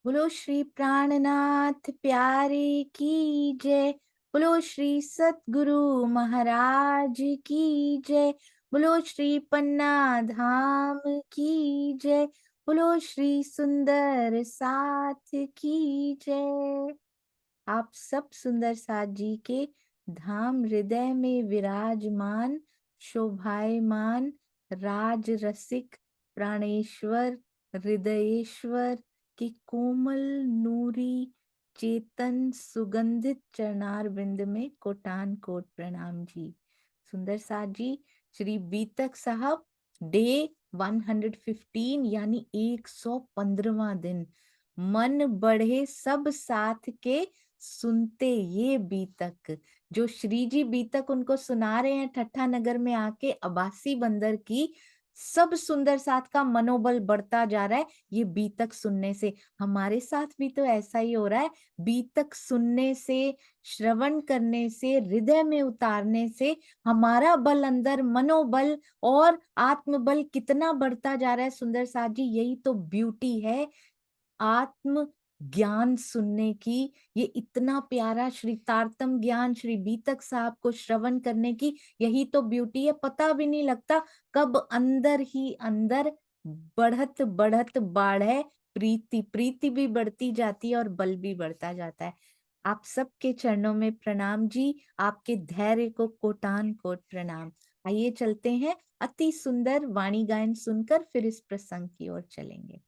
बोलो श्री प्राणनाथ प्यारे की जय। बोलो श्री सतगुरु महाराज की जय। बोलो श्री पन्ना धाम की जय। बोलो श्री सुंदर साथ की जय। आप सब सुंदर साथ जी के धाम हृदय में विराजमान शोभायमान राज रसिक प्राणेश्वर हृदयेश्वर के कोमल नूरी चेतन सुगंधित चरणार बिंद में कोटान कोट प्रणाम जी। सुंदर साथ जी, श्री बीतक साहब, डे 115 यानी 115वां दिन। मन बढ़े सब साथ के सुनते ये बीतक। जो श्री जी बीतक उनको सुना रहे हैं ठट्ठा नगर में आके अबासी बंदर की, सब सुंदर साथ का मनोबल बढ़ता जा रहा है ये बीतक सुनने से। हमारे साथ भी तो ऐसा ही हो रहा है। बीतक सुनने से, श्रवण करने से, हृदय में उतारने से हमारा बल अंदर, मनोबल और आत्मबल कितना बढ़ता जा रहा है सुंदर साथ जी। यही तो ब्यूटी है आत्म ज्ञान सुनने की। ये इतना प्यारा श्री तारतम ज्ञान श्री बीतक साहब को श्रवण करने की यही तो ब्यूटी है। पता भी नहीं लगता कब अंदर ही अंदर बढ़त बढ़त बाढ़ है प्रीति। प्रीति भी बढ़ती जाती है और बल भी बढ़ता जाता है। आप सबके चरणों में प्रणाम जी। आपके धैर्य को कोटान कोट प्रणाम। आइए चलते हैं अति सुंदर वाणी गायन सुनकर फिर इस प्रसंग की ओर चलेंगे।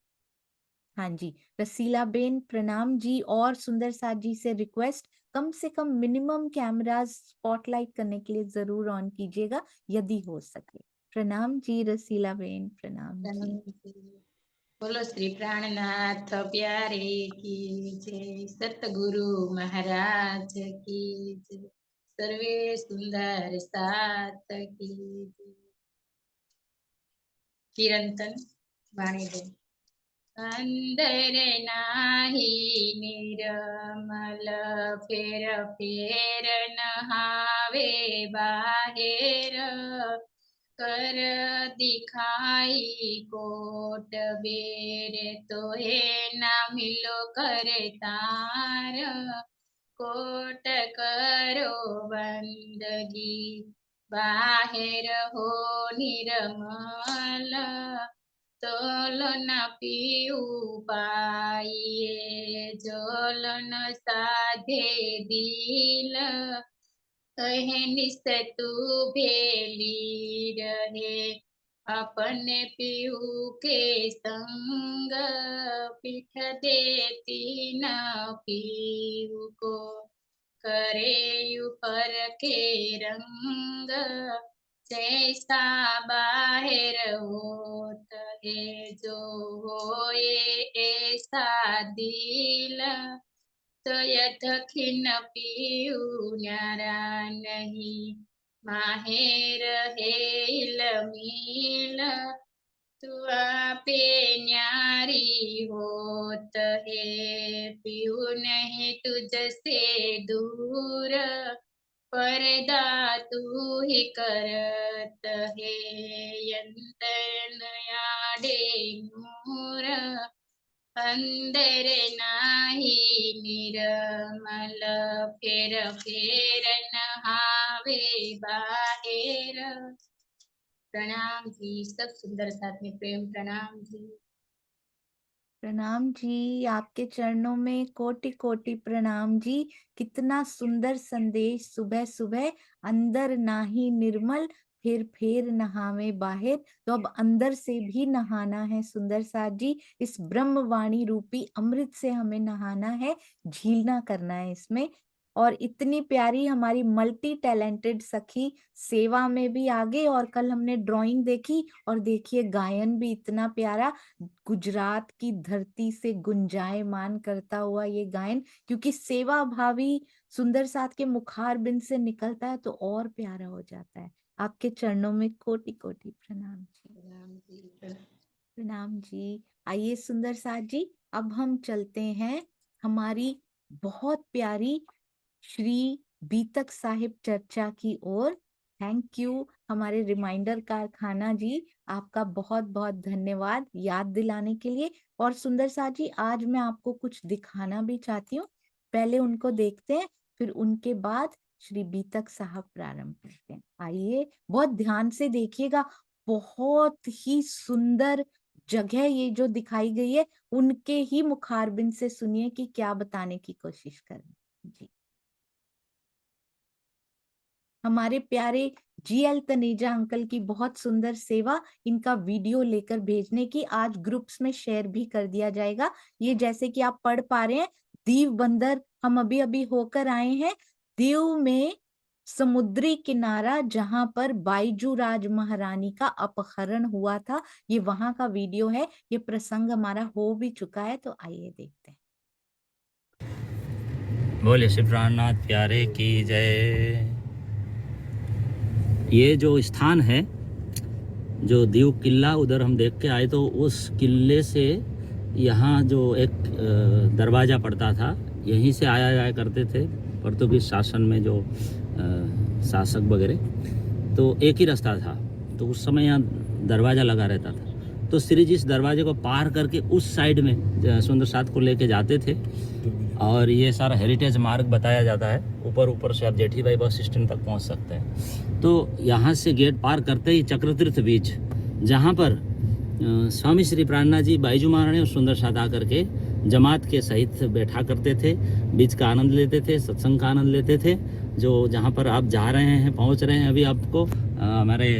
हाँ जी, रसीला बेन प्रणाम जी। और सुंदर साथ जी से रिक्वेस्ट, कम से कम मिनिमम कैमरास स्पॉटलाइट करने के लिए जरूर ऑन कीजिएगा यदि हो सके। प्रणाम जी रसीला बेन, प्रणाम जी। बोलो श्री प्राणनाथ प्यारे की जय। सतगुरु महाराज की जय। सर्वे सुंदर साथ की जय। चिरंतन वाणी दे। अंदर नाही निर्मल फेर फेर नहावे बाहेर कर दिखाई कोट बेर तो हे ना मिलो करे तार कोट करो बंदगी बाहेर हो निर्मल तोल न पीऊ पाइए जोल न साधे दिल कहे निस तू भेली रहे अपने पीऊ के संग पीठ देती न पीऊ को करे ऊपर के रंग जैसा बाहर होत है जो होए ऐसा दिल तो यथखिन पीऊ न्यारा नहीं माहेर हेल मील तू आपे न्यारी होत है पीऊ नहीं तुझसे दूर पर्दा तू ही करत है यंत्र नयाडे नूर अंदर नाही निर्मल फेर फेर नहावे बाहेर। प्रणाम जी। सब सुंदर साथ में प्रेम प्रणाम जी। प्रणाम जी, आपके चरणों में कोटि कोटि प्रणाम जी। कितना सुंदर संदेश सुबह सुबह। अंदर नाही निर्मल फिर फेर नहावे बाहर। तो अब अंदर से भी नहाना है सुंदर साथ जी। इस ब्रह्मवाणी रूपी अमृत से हमें नहाना है, झीलना करना है इसमें। और इतनी प्यारी हमारी मल्टी टैलेंटेड सखी सेवा में भी आगे। और कल हमने ड्राइंग देखी और देखिए गायन भी इतना प्यारा गुजरात की धरती से गुंजायमान करता हुआ ये गायन। क्योंकि सेवा भावी सुंदर साथ के मुखार बिंद से निकलता है तो और प्यारा हो जाता है। आपके चरणों में कोटि कोटि प्रणाम जी। प्रणाम जी। प्रणाम जी। आइए सुंदर साथ जी, अब हम चलते हैं हमारी बहुत प्यारी श्री बीतक साहिब चर्चा की ओर। थैंक यू हमारे रिमाइंडर कारखाना जी, आपका बहुत बहुत धन्यवाद याद दिलाने के लिए। और सुंदर साथ जी, आज मैं आपको कुछ दिखाना भी चाहती हूँ। पहले उनको देखते हैं, फिर उनके बाद श्री बीतक साहब प्रारंभ करते हैं। आइए, बहुत ध्यान से देखिएगा। बहुत ही सुंदर जगह ये जो दिखाई गई है, उनके ही मुखारबिंद से सुनिए कि क्या बताने की कोशिश कर रहे हैं जी। हमारे प्यारे जीएल तनेजा अंकल की बहुत सुंदर सेवा, इनका वीडियो लेकर भेजने की आज ग्रुप्स में शेयर भी कर दिया जाएगा। ये जैसे कि आप पढ़ पा रहे हैं, दीव बंदर हम अभी अभी होकर आए हैं। दीव में समुद्री किनारा जहां पर बाईजू राज महारानी का अपहरण हुआ था, ये वहां का वीडियो है। ये प्रसंग हमारा हो भी चुका है, तो आइए देखते हैं। बोले श्री प्राणनाथ प्यारे की जय। ये जो स्थान है, जो दीव किला, उधर हम देख के आए तो उस किले से यहाँ जो एक दरवाज़ा पड़ता था, यहीं से आया जाया करते थे पोर्तुगीज शासन में जो शासक वगैरह। तो एक ही रास्ता था, तो उस समय यहाँ दरवाज़ा लगा रहता था। तो श्री जी इस दरवाजे को पार करके उस साइड में सुंदर साथ को लेके जाते थे। और ये सारा हेरिटेज मार्ग बताया जाता है। ऊपर से आप जेठी भाई बस स्टैंड तक पहुंच सकते हैं। तो यहाँ से गेट पार करते ही चक्रतीर्थ बीच, जहाँ पर स्वामी श्री प्राणनाथ जी, बाईजू महारानी और सुंदर साथ आकर के जमात के सहित बैठा करते थे, बीच का आनंद लेते थे, सत्संग का आनंद लेते थे। जो जहाँ पर आप जा रहे हैं, पहुँच रहे हैं, अभी आपको हमारे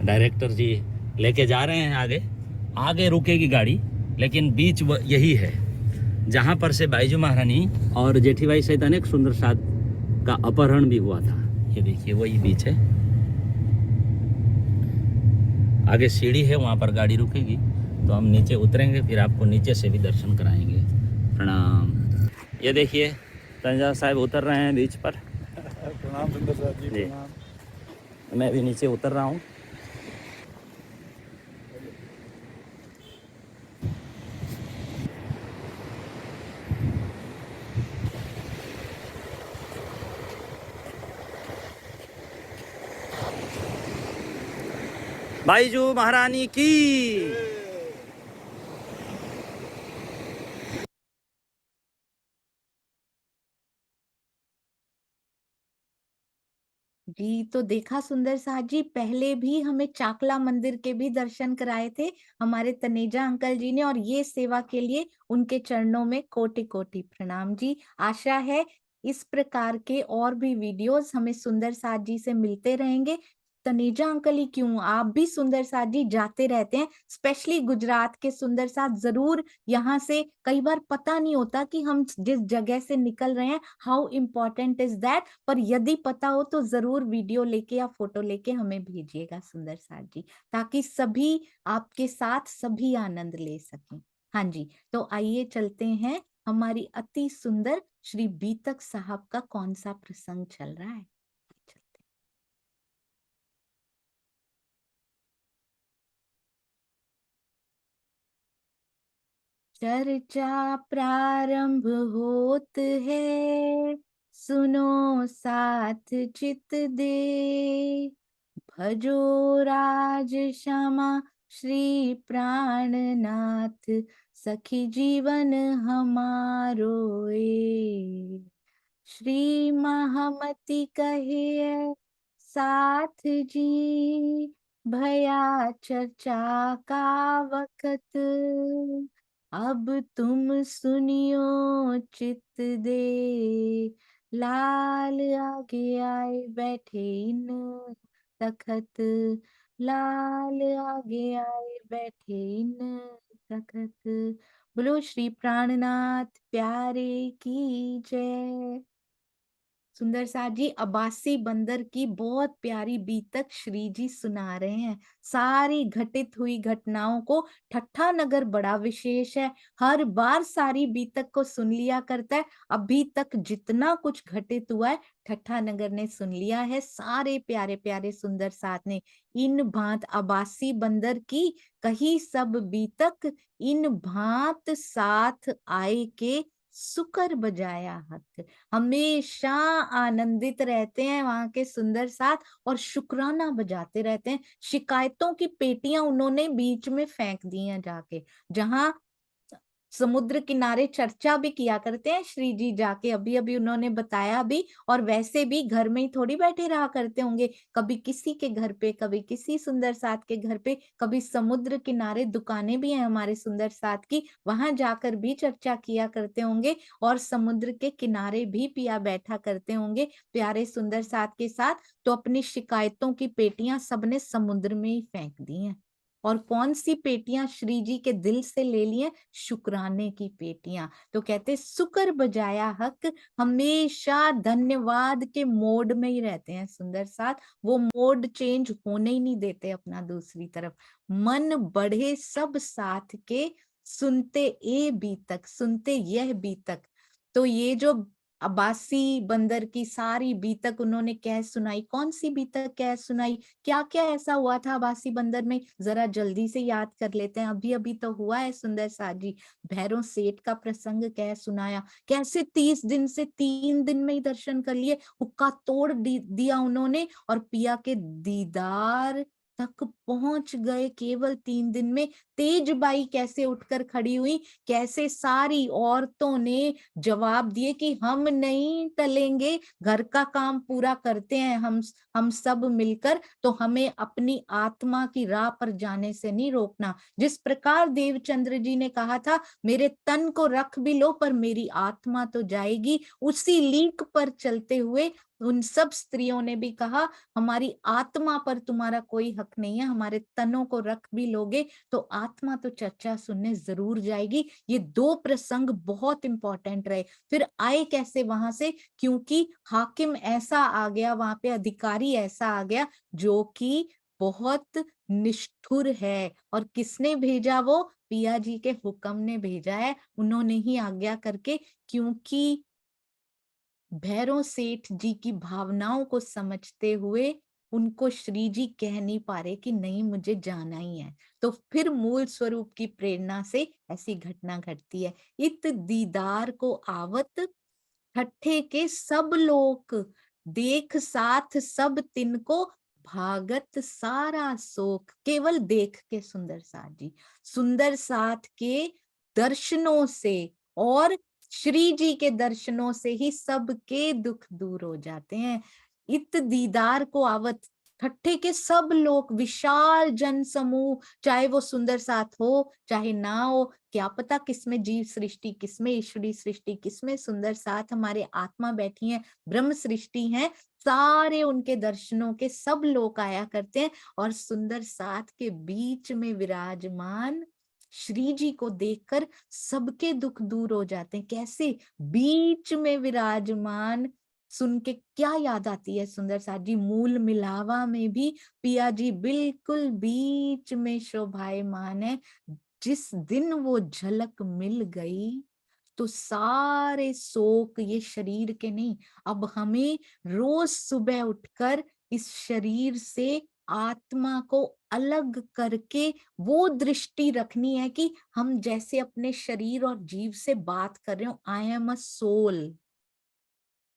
डायरेक्टर जी लेके जा रहे हैं। आगे रुकेगी गाड़ी, लेकिन बीच यही है जहाँ पर से बाईजू महारानी और जेठी भाई सहित अनेक सुंदर साथ का अपहरण भी हुआ था। ये देखिए वही बीच है। आगे सीढ़ी है, वहाँ पर गाड़ी रुकेगी, तो हम नीचे उतरेंगे, फिर आपको नीचे से भी दर्शन कराएंगे। प्रणाम। ये देखिए तंजा साहब उतर रहे हैं बीच पर। प्रणाम सुंदर साहब जी, प्रणाम। मैं भी नीचे उतर रहा हूँ। बाईजू महारानी की। जी, तो देखा सुंदर साथ जी, पहले भी हमें चाकला मंदिर के भी दर्शन कराए थे हमारे तनेजा अंकल जी ने, और ये सेवा के लिए उनके चरणों में कोटि कोटि प्रणाम जी। आशा है इस प्रकार के और भी वीडियोस हमें सुंदर साथ जी से मिलते रहेंगे। तनेजा अंकल ही क्यों, आप भी सुंदर साथ जी जाते रहते हैं, स्पेशली गुजरात के सुंदर साथ। जरूर यहाँ से कई बार पता नहीं होता कि हम जिस जगह से निकल रहे हैं, हाउ इम्पोर्टेंट इज दैट, पर यदि पता हो तो जरूर वीडियो लेके या फोटो लेके हमें भेजिएगा सुंदर साथ जी, ताकि सभी आपके साथ सभी आनंद ले सकें। हाँ जी, तो आइए चलते हैं, हमारी अति सुंदर श्री बीतक साहब का कौन सा प्रसंग चल रहा है। चलते हैं। चर्चा प्रारंभ होत है, सुनो साथ चित दे, भजो राज श्यामा श्री प्राणनाथ, सखी जीवन हमारो ए। श्री महामति कहे साथ जी, भया चर्चा का वक्त, अब तुम सुनियो चित दे, लाल आगे आए बैठे इन तखत, लाल आगे आए बैठे इन तखत। बोलो श्री प्राणनाथ प्यारे की जय। सुंदर साथ जी, अब्बासी बंदर की बहुत प्यारी बीतक श्री जी सुना रहे हैं। सारी घटित हुई घटनाओं को, ठट्ठा नगर बड़ा विशेष है, हर बार सारी बीतक को सुन लिया करता है। अभी तक जितना कुछ घटित हुआ है, ठट्ठा नगर ने सुन लिया है, सारे प्यारे प्यारे सुंदर साथ ने। इन भांत अब्बासी बंदर की कही सब बीतक, इन भांत साथ आए के सुकर बजाया हक, हमेशा आनंदित रहते हैं वहां के सुंदर साथ और शुक्राना बजाते रहते हैं। शिकायतों की पेटियां उन्होंने बीच में फेंक दी हैं जाके, जहां समुद्र किनारे चर्चा भी किया करते हैं श्री जी जाके, अभी अभी उन्होंने बताया भी। और वैसे भी घर में ही थोड़ी बैठे रहा करते होंगे, कभी किसी के घर पे, कभी किसी सुंदर साथ के घर पे, कभी समुद्र किनारे दुकानें भी हैं हमारे सुंदर साथ की, वहां जाकर भी चर्चा किया करते होंगे और समुद्र के किनारे भी पिया बैठा करते होंगे प्यारे सुंदर साथ के साथ। तो अपनी शिकायतों की पेटियां सबने समुद्र में ही फेंक दी हैं। और कौन सी पेटियां श्री जी के दिल से ले लिए? शुक्राने की पेटियां। तो कहते शुक्र बजाया हक, हमेशा धन्यवाद के मोड में ही रहते हैं सुंदर साथ, वो मोड चेंज होने ही नहीं देते अपना दूसरी तरफ। मन बढ़े सब साथ के, सुनते ए बीतक, सुनते यह बीतक। तो ये जो अब्बासी बंदर की सारी बीतक उन्होंने कह सुनाई, कौन सी बीतक कह सुनाई, क्या क्या ऐसा हुआ था अब्बासी बंदर में, जरा जल्दी से याद कर लेते हैं। अभी अभी तो हुआ है सुंदर साथ जी, भैरव सेठ का प्रसंग कह सुनाया, कैसे 30 दिन से 3 दिन में ही दर्शन कर लिए, हुक्का तोड़ दिया उन्होंने और पिया के दीदार तक पहुंच गए केवल 3 दिन में। तेज बाई कैसे उठकर खड़ी हुई, कैसे सारी औरतों ने जवाब दिए कि हम नहीं टलेंगे, घर का काम पूरा करते हैं हम सब मिलकर, तो हमें अपनी आत्मा की राह पर जाने से नहीं रोकना। जिस प्रकार देवचंद्र जी ने कहा था मेरे तन को रख भी लो पर मेरी आत्मा तो जाएगी, उसी लीक पर चलते हुए उन सब स्त्रियों ने भी कहा हमारी आत्मा पर तुम्हारा कोई हक नहीं है, हमारे तनों को रख भी लोगे तो आत्मा तो चर्चा सुनने जरूर जाएगी। ये 2 प्रसंग बहुत इंपॉर्टेंट रहे। फिर आए कैसे वहां से, क्योंकि हाकिम ऐसा आ गया वहां पे, अधिकारी ऐसा आ गया जो कि बहुत निष्ठुर है। और किसने भेजा? वो पिया जी के हुक्म ने भेजा है, उन्होंने ही आज्ञा करके, क्योंकि भैरव सेठ जी की भावनाओं को समझते हुए उनको श्री जी कह नहीं पा रहे कि नहीं मुझे जाना ही है। तो फिर मूल स्वरूप की प्रेरणा से ऐसी घटना घटती है। इत दीदार को आवत, ठट्ठे के सब लोग, देख साथ सब तिनको, भागत सारा शोक। केवल देख के सुंदर साथ जी, सुंदर साथ के दर्शनों से और श्री जी के दर्शनों से ही सबके दुख दूर हो जाते हैं। इत दीदार को आवत, ठट्ठे के सब लोग, विशाल जन समूह, चाहे वो सुंदर साथ हो चाहे ना हो, क्या पता किसमें जीव सृष्टि, किसमें ईश्वरी सृष्टि, किसमें सुंदर साथ हमारे आत्मा बैठी है, ब्रह्म सृष्टि है, सारे उनके दर्शनों के सब लोग आया करते हैं। और सुंदर साथ के बीच में विराजमान श्री जी को देखकर सबके दुख दूर हो जाते हैं। कैसे? बीच में विराजमान सुन के क्या याद आती है सुंदर साथ जी? मूल मिलावा में भी पिया जी बिल्कुल बीच में शोभायमान है। जिस दिन वो झलक मिल गई तो सारे शोक ये शरीर के नहीं, अब हमें रोज सुबह उठकर इस शरीर से आत्मा को अलग करके वो दृष्टि रखनी है कि हम जैसे अपने शरीर और जीव से बात कर रहे हो, आई एम अ सोल,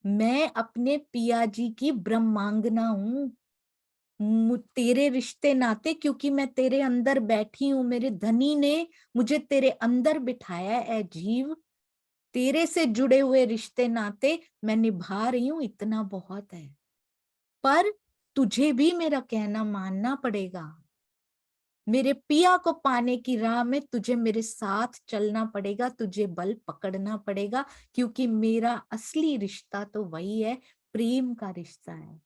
मैं अपने पिया जी की ब्रह्मांगना हूं, तेरे रिश्ते नाते, क्योंकि मैं तेरे अंदर बैठी हूं, मेरे धनी ने मुझे तेरे अंदर बिठाया है जीव, तेरे से जुड़े हुए रिश्ते नाते मैं निभा रही हूं, इतना बहुत है। पर तुझे भी मेरा कहना मानना पड़ेगा, मेरे पिया को पाने की राह में तुझे मेरे साथ चलना पड़ेगा, तुझे बल पकड़ना पड़ेगा, क्योंकि मेरा असली रिश्ता तो वही है, प्रेम का रिश्ता है।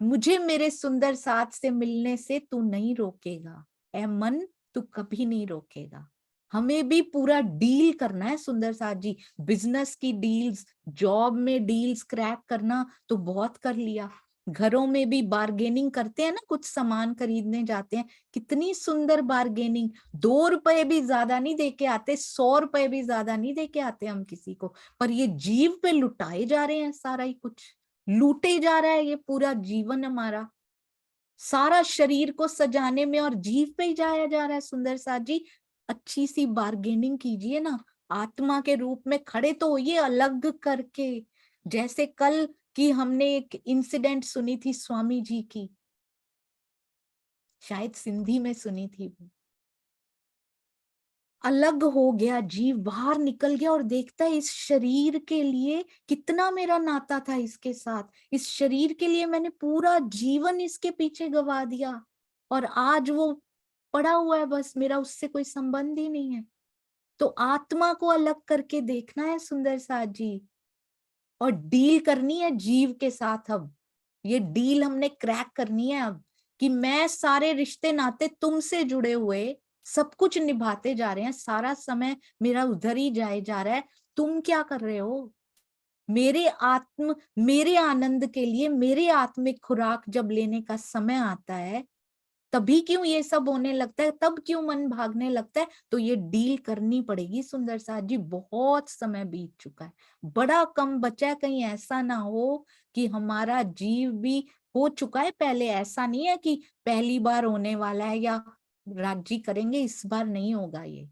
मुझे मेरे सुंदर साथ से मिलने से तू नहीं रोकेगा, ए मन तू कभी नहीं रोकेगा। हमें भी पूरा डील करना है सुंदर साथ जी, बिजनेस की डील्स, जॉब में डील्स क्रैक करना तो बहुत कर लिया, घरों में भी बार्गेनिंग करते हैं ना, कुछ सामान खरीदने जाते हैं, कितनी सुंदर बार्गेनिंग, 2 रुपए भी ज्यादा नहीं दे के आते, 100 रुपए भी ज्यादा नहीं दे के आते हम किसी को, पर ये जीव पे लुटाए जा रहे हैं, सारा ही कुछ लूटे जा रहा है, ये पूरा जीवन हमारा सारा शरीर को सजाने में और जीव पे ही जाया जा रहा है सुंदर साथ जी। अच्छी सी बार्गेनिंग कीजिए ना, आत्मा के रूप में खड़े तो होइए अलग करके। जैसे कल की हमने एक इंसिडेंट सुनी थी स्वामी जी की, शायद सिंधी में सुनी थी वो। अलग हो गया जीव, बाहर निकल गया और देखता है इस शरीर के लिए कितना मेरा नाता था इसके साथ, इस शरीर के लिए मैंने पूरा जीवन इसके पीछे गवा दिया और आज वो पड़ा हुआ है, बस मेरा उससे कोई संबंध ही नहीं है। तो आत्मा को अलग करके देखना है सुंदर साथ जी, और डील करनी है जीव के साथ। अब ये डील हमने क्रैक करनी है अब, कि मैं सारे रिश्ते नाते तुमसे जुड़े हुए सब कुछ निभाते जा रहे हैं, सारा समय मेरा उधर ही जाए जा रहा है, तुम क्या कर रहे हो? मेरे आनंद के लिए मेरे आत्मिक खुराक जब लेने का समय आता है, तभी क्यों ये सब होने लगता है, तब क्यों मन भागने लगता है? तो ये डील करनी पड़ेगी सुंदर साथ जी। बहुत समय बीत चुका है, बड़ा कम बचा है, कहीं ऐसा ना हो कि हमारा जीव भी हो चुका है पहले। ऐसा नहीं है कि पहली बार होने वाला है या राज्य करेंगे, इस बार नहीं होगा ये।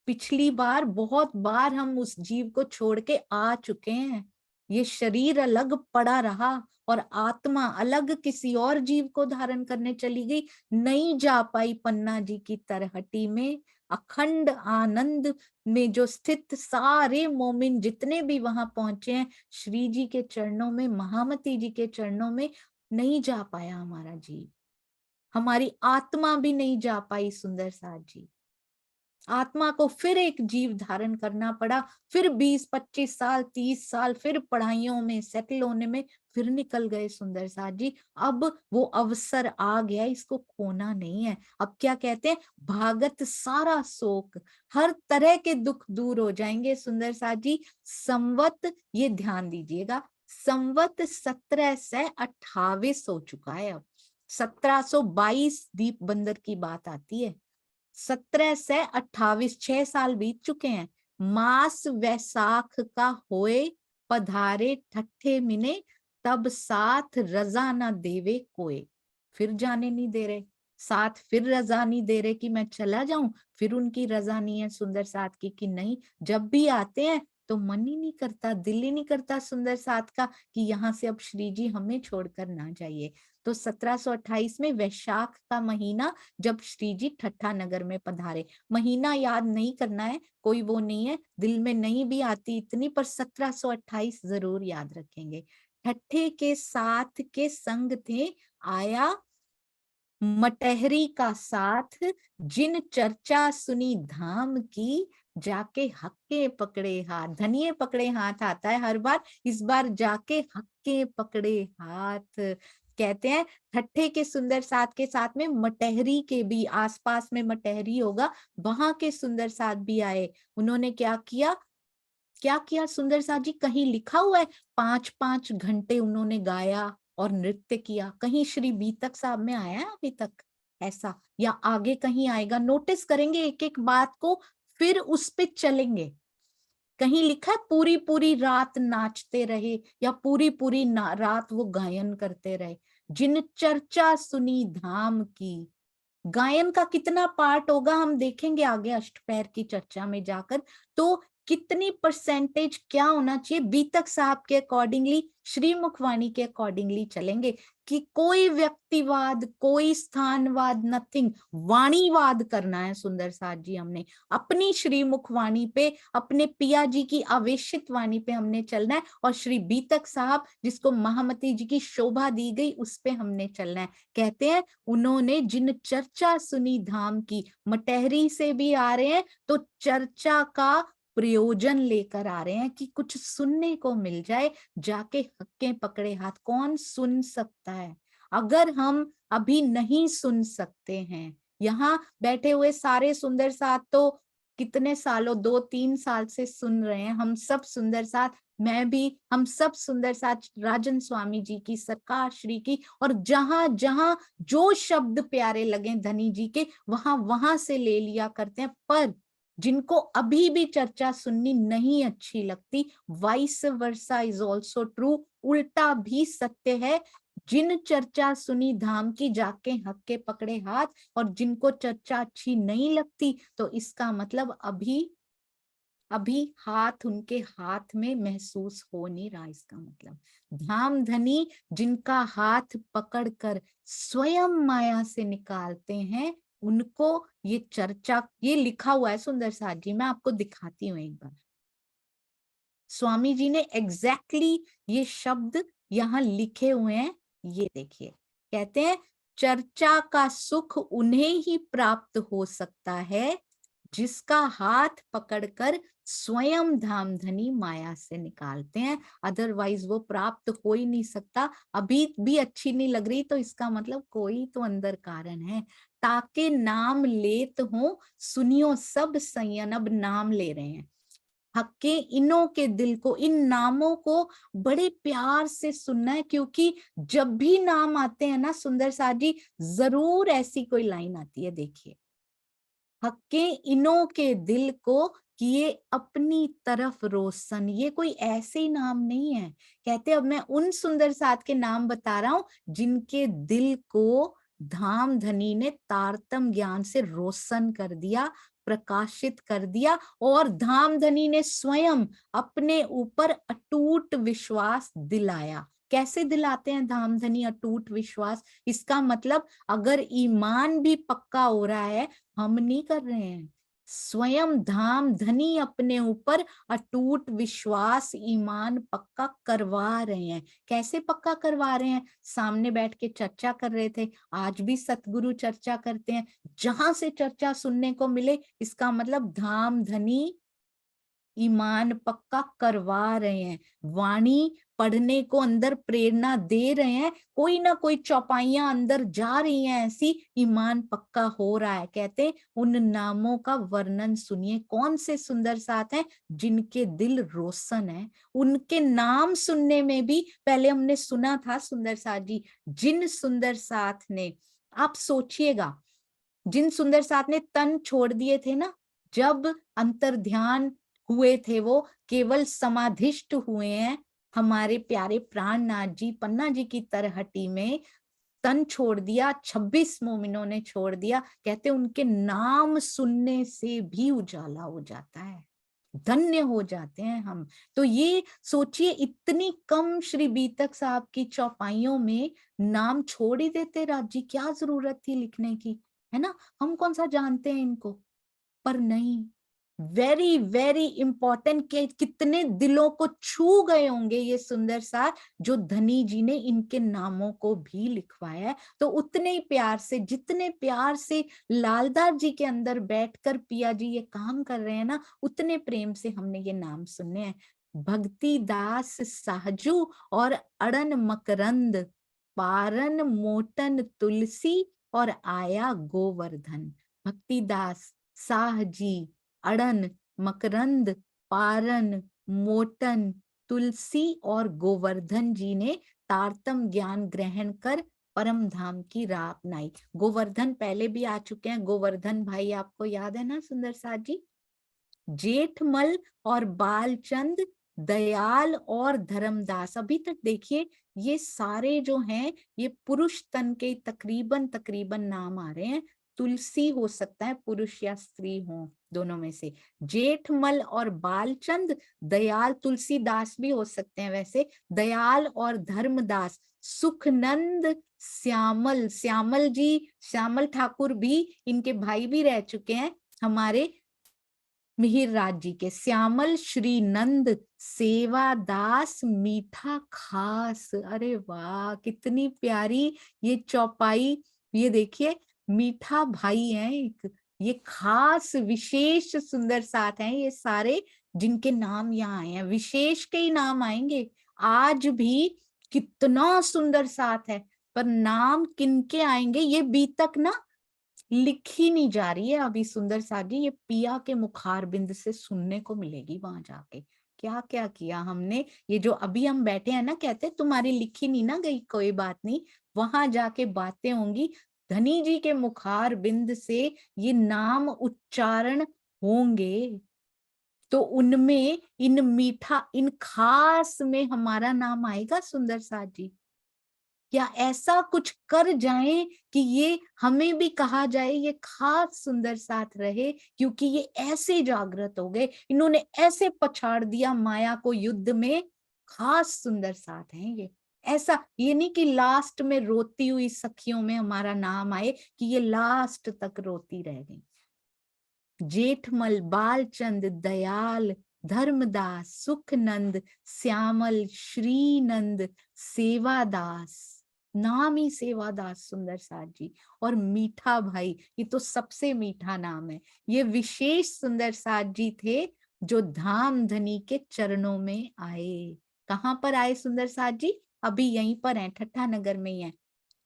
पिछली बार बहुत बार हम उस जीव को छोड़ के आ चुके हैं। ये शरीर अलग पड़ा रहा और आत्मा अलग किसी और जीव को धारण करने चली गई, नहीं जा पाई पन्ना जी की तरहटी में। अखंड आनंद में जो स्थित सारे मोमिन जितने भी वहां पहुंचे हैं, श्री जी के चरणों में, महामती जी के चरणों में नहीं जा पाया हमारा जीव, हमारी आत्मा भी नहीं जा पाई सुंदर साथ जी। आत्मा को फिर एक जीव धारण करना पड़ा, फिर 20-25 साल 30 साल फिर पढ़ाइयों में सेटल होने में फिर निकल गए सुंदर साथ जी। अब वो अवसर आ गया, इसको खोना नहीं है। अब क्या कहते हैं, भागत सारा शोक, हर तरह के दुख दूर हो जाएंगे सुंदर साथ जी। संवत, ये ध्यान दीजिएगा, संवत 1728 हो चुका है अब। 1722 दीप बंदर की बात आती है, 1728, 6 साल बीत चुके हैं। मास वैसाख का होए पधारे ठट्ठे मिने, तब साथ रजा न देवे कोई। फिर जाने नहीं दे रहे साथ, फिर रजा नहीं दे रहे कि मैं चला जाऊं, फिर उनकी रजा नहीं है सुंदर साथ की कि नहीं, जब भी आते हैं तो मन ही नहीं करता, दिल ही नहीं करता सुंदर साथ का कि यहाँ से अब श्री जी हमें छोड़कर ना जाइए। तो 1728 में वैशाख का महीना जब श्री जी ठट्ठा नगर में पधारे, महीना याद नहीं करना है, कोई वो नहीं है, दिल में नहीं भी आती इतनी, पर 1728 जरूर याद रखेंगे। ठट्ठे के साथ के संग थे आया मटहरी का साथ, जिन चर्चा सुनी धाम की, जाके हक्के पकड़े हाथ। धनिये पकड़े हाथ आता है हर बार, इस बार जाके हक्के पकड़े हाथ। कहते हैं ठट्ठे के सुंदर साथ के साथ में मटहरी के भी, आसपास में मटहरी होगा, वहां के सुंदर साथ भी आए। उन्होंने क्या किया, क्या किया सुंदर साथ जी? कहीं लिखा हुआ है 5-5 घंटे उन्होंने गाया और नृत्य किया? कहीं श्री बीतक साहब में आया है अभी तक ऐसा, या आगे कहीं आएगा? नोटिस करेंगे एक एक बात को, फिर उस पे चलेंगे। कहीं लिखा है पूरी पूरी रात नाचते रहे या पूरी पूरी रात वो गायन करते रहे? जिन चर्चा सुनी धाम की, गायन का कितना पार्ट होगा हम देखेंगे आगे अष्टपैर की चर्चा में जाकर। तो कितनी परसेंटेज क्या होना चाहिए, बीतक साहब के अकॉर्डिंगली, श्री मुखवाणी के अकॉर्डिंगली चलेंगे कि कोई व्यक्तिवाद, कोई स्थानवाद, नथिंग, वाणीवाद करना है सुंदर साथ जी। हमने अपनी श्री मुखवाणी पे, अपने पिया जी की आवेशित वाणी पे हमने चलना है, और श्री बीतक साहब जिसको महामती जी की शोभा दी गई उस पे हमने चलना है। कहते हैं उन्होंने जिन चर्चा सुनी धाम की, मटहरी से भी आ रहे हैं तो चर्चा का प्रयोजन लेकर आ रहे हैं कि कुछ सुनने को मिल जाए, जाके हक्के पकड़े हाथ। कौन सुन सकता है? अगर हम अभी नहीं सुन सकते हैं, यहाँ बैठे हुए सारे सुंदर साथ तो कितने सालों, 2-3 साल से सुन रहे हैं हम सब सुंदर साथ, मैं भी, हम सब सुंदर साथ राजन स्वामी जी की, सरकार श्री की, और जहां जहां जो शब्द प्यारे लगे धनी जी के, वहां वहां से ले लिया करते हैं। पर जिनको अभी भी चर्चा सुननी नहीं अच्छी लगती, vice versa is also true, उल्टा भी सत्य है। जिन चर्चा सुनी धाम की, जाके हक्के पकड़े हाथ, और जिनको चर्चा अच्छी नहीं लगती तो इसका मतलब अभी हाथ उनके हाथ में महसूस हो नहीं रहा। इसका मतलब धाम धनी जिनका हाथ पकड़कर स्वयं माया से निकालते हैं, उनको ये चर्चा, ये लिखा हुआ है सुंदर साथ जी, मैं आपको दिखाती हूँ एक बार। स्वामी जी ने एग्जैक्टली ये शब्द यहाँ लिखे हुए हैं, ये देखिए। कहते हैं चर्चा का सुख उन्हें ही प्राप्त हो सकता है जिसका हाथ पकड़कर स्वयं धामधनी माया से निकालते हैं, अदरवाइज वो प्राप्त हो ही नहीं सकता। अभी भी अच्छी नहीं लग रही तो इसका मतलब कोई तो अंदर कारण है। ताके नाम लेत हो सुनियो सब संयन, अब नाम ले रहे हैं। हक्के इनों के दिल को, इन नामों को बड़े प्यार से सुनना है, क्योंकि जब भी नाम आते हैं ना सुंदर साथ जी, जरूर ऐसी कोई लाइन आती है। देखिए, हक्के इनों के दिल को किए अपनी तरफ रोशन, ये कोई ऐसे ही नाम नहीं है। कहते अब मैं उन सुंदर साथ के नाम बता रहा हूं जिनके दिल को धाम धनी ने तारतम ज्ञान से रोशन कर दिया, प्रकाशित कर दिया, और धाम धनी ने स्वयं अपने ऊपर अटूट विश्वास दिलाया। कैसे दिलाते हैं धाम धनी अटूट विश्वास? इसका मतलब अगर ईमान भी पक्का हो रहा है, हम नहीं कर रहे हैं, स्वयं धाम धनी अपने ऊपर अटूट विश्वास ईमान पक्का करवा रहे हैं। कैसे पक्का करवा रहे हैं? सामने बैठ के चर्चा कर रहे थे, आज भी सतगुरु चर्चा करते हैं, जहां से चर्चा सुनने को मिले, इसका मतलब धाम धनी ईमान पक्का करवा रहे हैं, वाणी पढ़ने को अंदर प्रेरणा दे रहे हैं, कोई ना कोई चौपाइयां अंदर जा रही हैं, ऐसी ईमान पक्का हो रहा है। कहते हैं उन नामों का वर्णन सुनिए, कौन से सुंदर साथ हैं जिनके दिल रोशन है। उनके नाम सुनने में भी पहले हमने सुना था सुंदर साथ जी, जिन सुंदर साथ ने, आप सोचिएगा, जिन सुंदर साथ ने तन छोड़ दिए थे ना, जब अंतर ध्यान हुए थे, वो केवल समाधिष्ट हुए हैं हमारे प्यारे प्राणनाथ जी पन्ना जी की तरहटी में, तन छोड़ दिया, 26 मोमिनों ने छोड़ दिया। कहते उनके नाम सुनने से भी उजाला हो जाता है, धन्य हो जाते हैं हम। तो ये सोचिए, इतनी कम श्री बीतक साहब की चौपाइयों में नाम छोड़ ही देते राज जी, क्या जरूरत थी लिखने की, है ना? हम कौन सा जानते हैं इनको, पर नहीं, वेरी वेरी इंपॉर्टेंट, के कितने दिलों को छू गए होंगे ये सुंदर साथ, जो धनी जी ने इनके नामों को भी लिखवाया है। तो उतने ही प्यार से, जितने प्यार से लालदार जी के अंदर बैठकर पिया जी ये काम कर रहे हैं ना, उतने प्रेम से हमने ये नाम सुनने हैं। भक्ति दास साहजू और अड़न मकरंद, पारन मोटन तुलसी और आया गोवर्धन। भक्तिदास, साह जी, अड़न, मकरंद, पारन, मोटन, तुलसी और गोवर्धन जी ने तारतम ज्ञान ग्रहण कर परम धाम की राह अपनाई। गोवर्धन पहले भी आ चुके हैं, गोवर्धन भाई आपको याद है ना सुंदर साथ जी? जेठमल और बालचंद, दयाल और धर्मदास। अभी तक देखिए ये सारे जो हैं ये पुरुष तन के तकरीबन तकरीबन नाम आ रहे हैं। तुलसी हो सकता है पुरुष या स्त्री हो, दोनों में से। जेठमल और बालचंद, दयाल, तुलसीदास भी हो सकते हैं वैसे, दयाल और धर्मदास, सुखनंद, श्यामल, श्यामल जी, श्यामल ठाकुर भी इनके भाई भी रह चुके हैं हमारे मिहिर राज जी के। श्यामल, श्री नंद, सेवादास, मीठा खास। अरे वाह, कितनी प्यारी ये चौपाई। ये देखिए, मीठा भाई है एक, ये खास विशेष सुंदर साथ हैं ये सारे, जिनके नाम यहाँ आए हैं, विशेष के ही नाम आएंगे। आज भी कितना सुंदर साथ है, पर नाम किनके आएंगे ये बीतक ना लिखी नहीं जा रही है अभी सुंदर साथ जी, ये पिया के मुखार बिंद से सुनने को मिलेगी वहां जाके। क्या क्या किया हमने, ये जो अभी हम बैठे हैं ना, कहते तुम्हारी लिखी नहीं ना गई, कोई बात नहीं, वहां जाके बातें होंगी, धनी जी के मुखार बिंद से ये नाम उच्चारण होंगे, तो उनमें इन मीठा, इन खास में हमारा नाम आएगा सुंदर साथ जी। क्या ऐसा कुछ कर जाएं कि ये हमें भी कहा जाए ये खास सुंदर साथ रहे, क्योंकि ये ऐसे जागृत हो गए, इन्होंने ऐसे पछाड़ दिया माया को युद्ध में, खास सुंदर साथ हैं ये। ऐसा ये नहीं कि लास्ट में रोती हुई सखियों में हमारा नाम आए, कि ये लास्ट तक रोती रह गई। जेठमल, बालचंद, दयाल, धर्मदास, सुखनंद, श्यामल, श्रीनंद, सेवादास, नाम ही सेवादास सुंदर साथ जी, और मीठा भाई, ये तो सबसे मीठा नाम है। ये विशेष सुंदर साथ जी थे जो धाम धनी के चरणों में आए। कहाँ पर आए सुंदर साथ जी? अभी यहीं पर हैं, ठट्ठा नगर में ही है।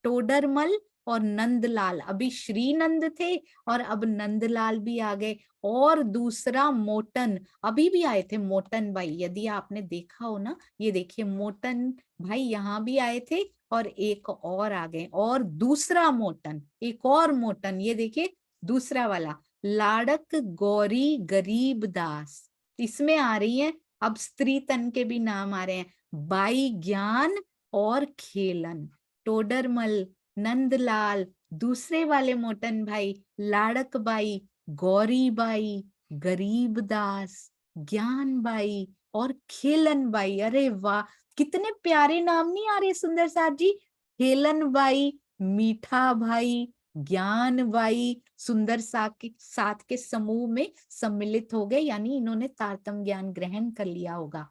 टोडरमल और नंदलाल, अभी श्रीनंद थे और अब नंदलाल भी आ गए। और दूसरा मोटन, अभी भी आए थे मोटन भाई, यदि आपने देखा हो ना, ये देखिए मोटन भाई यहाँ भी आए थे और एक और आ गए। और दूसरा मोटन, एक और मोटन, ये देखिए दूसरा वाला, लाड़क गौरी गरीब दास, इसमें आ रही है अब स्त्री तन के भी नाम आ रहे हैं, बाई ज्ञान और खेलन। टोडरमल, नंदलाल, दूसरे वाले मोटन भाई, लाड़क बाई, गौरी बाई, गरीब दास, ज्ञान बाई और खेलन बाई। अरे वाह, कितने प्यारे नाम नहीं आ रहे सुंदर साथ जी? खेलन बाई, मीठा भाई, ज्ञान बाई, सुंदर साथ के समूह में सम्मिलित हो गए, यानी इन्होंने तारतम ज्ञान ग्रहण कर लिया होगा।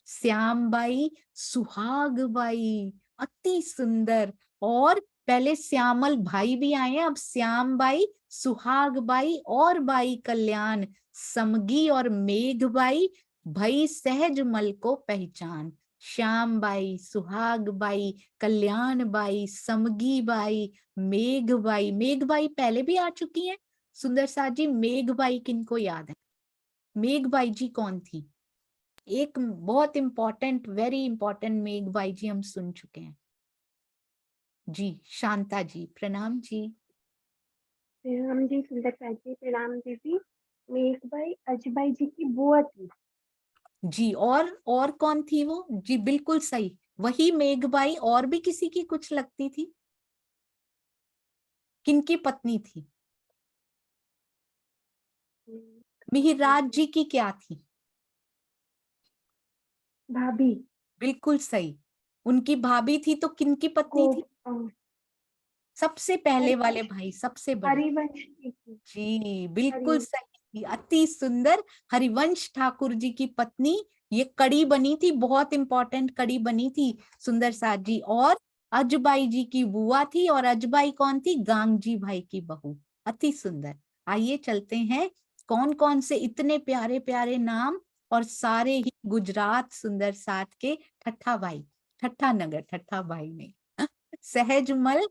श्याम बाई, सुहाग बाई, अति सुंदर। और पहले श्यामल भाई भी आए हैं, अब श्याम बाई, सुहाग बाई और बाई कल्याण, समगी और मेघ बाई, भई सहज मल को पहचान। श्याम बाई, सुहाग बाई, कल्याण बाई, समगी बाई, मेघ बाई। मेघ बाई पहले भी आ चुकी हैं सुंदर साथ जी। मेघ बाई किनको याद है? मेघ बाई जी कौन थी? एक बहुत इंपॉर्टेंट, वेरी इंपॉर्टेंट मेघ बाई जी हम सुन चुके हैं जी। शांता जी, प्रणाम जी। प्रणाम जी सुंदर साथ जी, प्रणाम दीदी। मेघबाई अजबाई जी की बुआ थी। जी, और कौन थी वो? जी बिल्कुल सही, वही मेघबाई। और भी किसी की कुछ लगती थी? किनकी पत्नी थी? मिहिरराज जी की क्या थी? भाभी बिल्कुल सही, उनकी भाभी थी। तो किनकी पत्नी को थी? सबसे पहले वाले भाई, सबसे बड़े। हरिवंश की थी। जी बिल्कुल हरिवंश। सही, अति सुंदर, हरिवंश ठाकुर जी की पत्नी। ये कड़ी बनी थी, बहुत इंपॉर्टेंट कड़ी बनी थी सुंदर साथ जी। और अजबाई जी की बुआ थी, और अजबाई कौन थी? गांगजी भाई की बहू। अति सुंदर। आइए चलते हैं, कौन कौन से इतने प्यारे प्यारे नाम, और सारे ही गुजरात सुंदर साथ के। ठट्ठा भाई, ठट्ठा नगर, ठट्ठा भाई ने सहजमल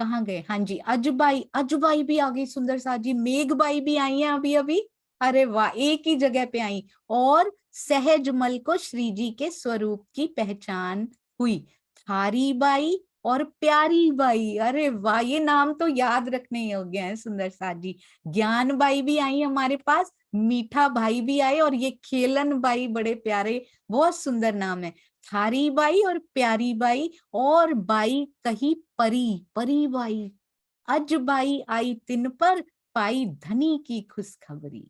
कहाँ गए? हाँ जी, अजबाई, अजबाई भी आ गई सुंदर साथ जी। मेघबाई भी आई हैं अभी अभी। अरे वाह, एक ही जगह पे आई। और सहजमल को श्री जी के स्वरूप की पहचान हुई। थारी बाई और प्यारी बाई, अरे वाह, ये नाम तो याद रखने हो गए हैं सुंदर साथ जी। ज्ञान बाई भी आई हमारे पास, मीठा भाई भी आए, और ये खेलन बाई, बड़े प्यारे, बहुत सुंदर नाम है। थारी बाई और प्यारी बाई, और बाई कही परी, परी बाई। अज बाई आई तिन पर, पाई धनी की खुशखबरी।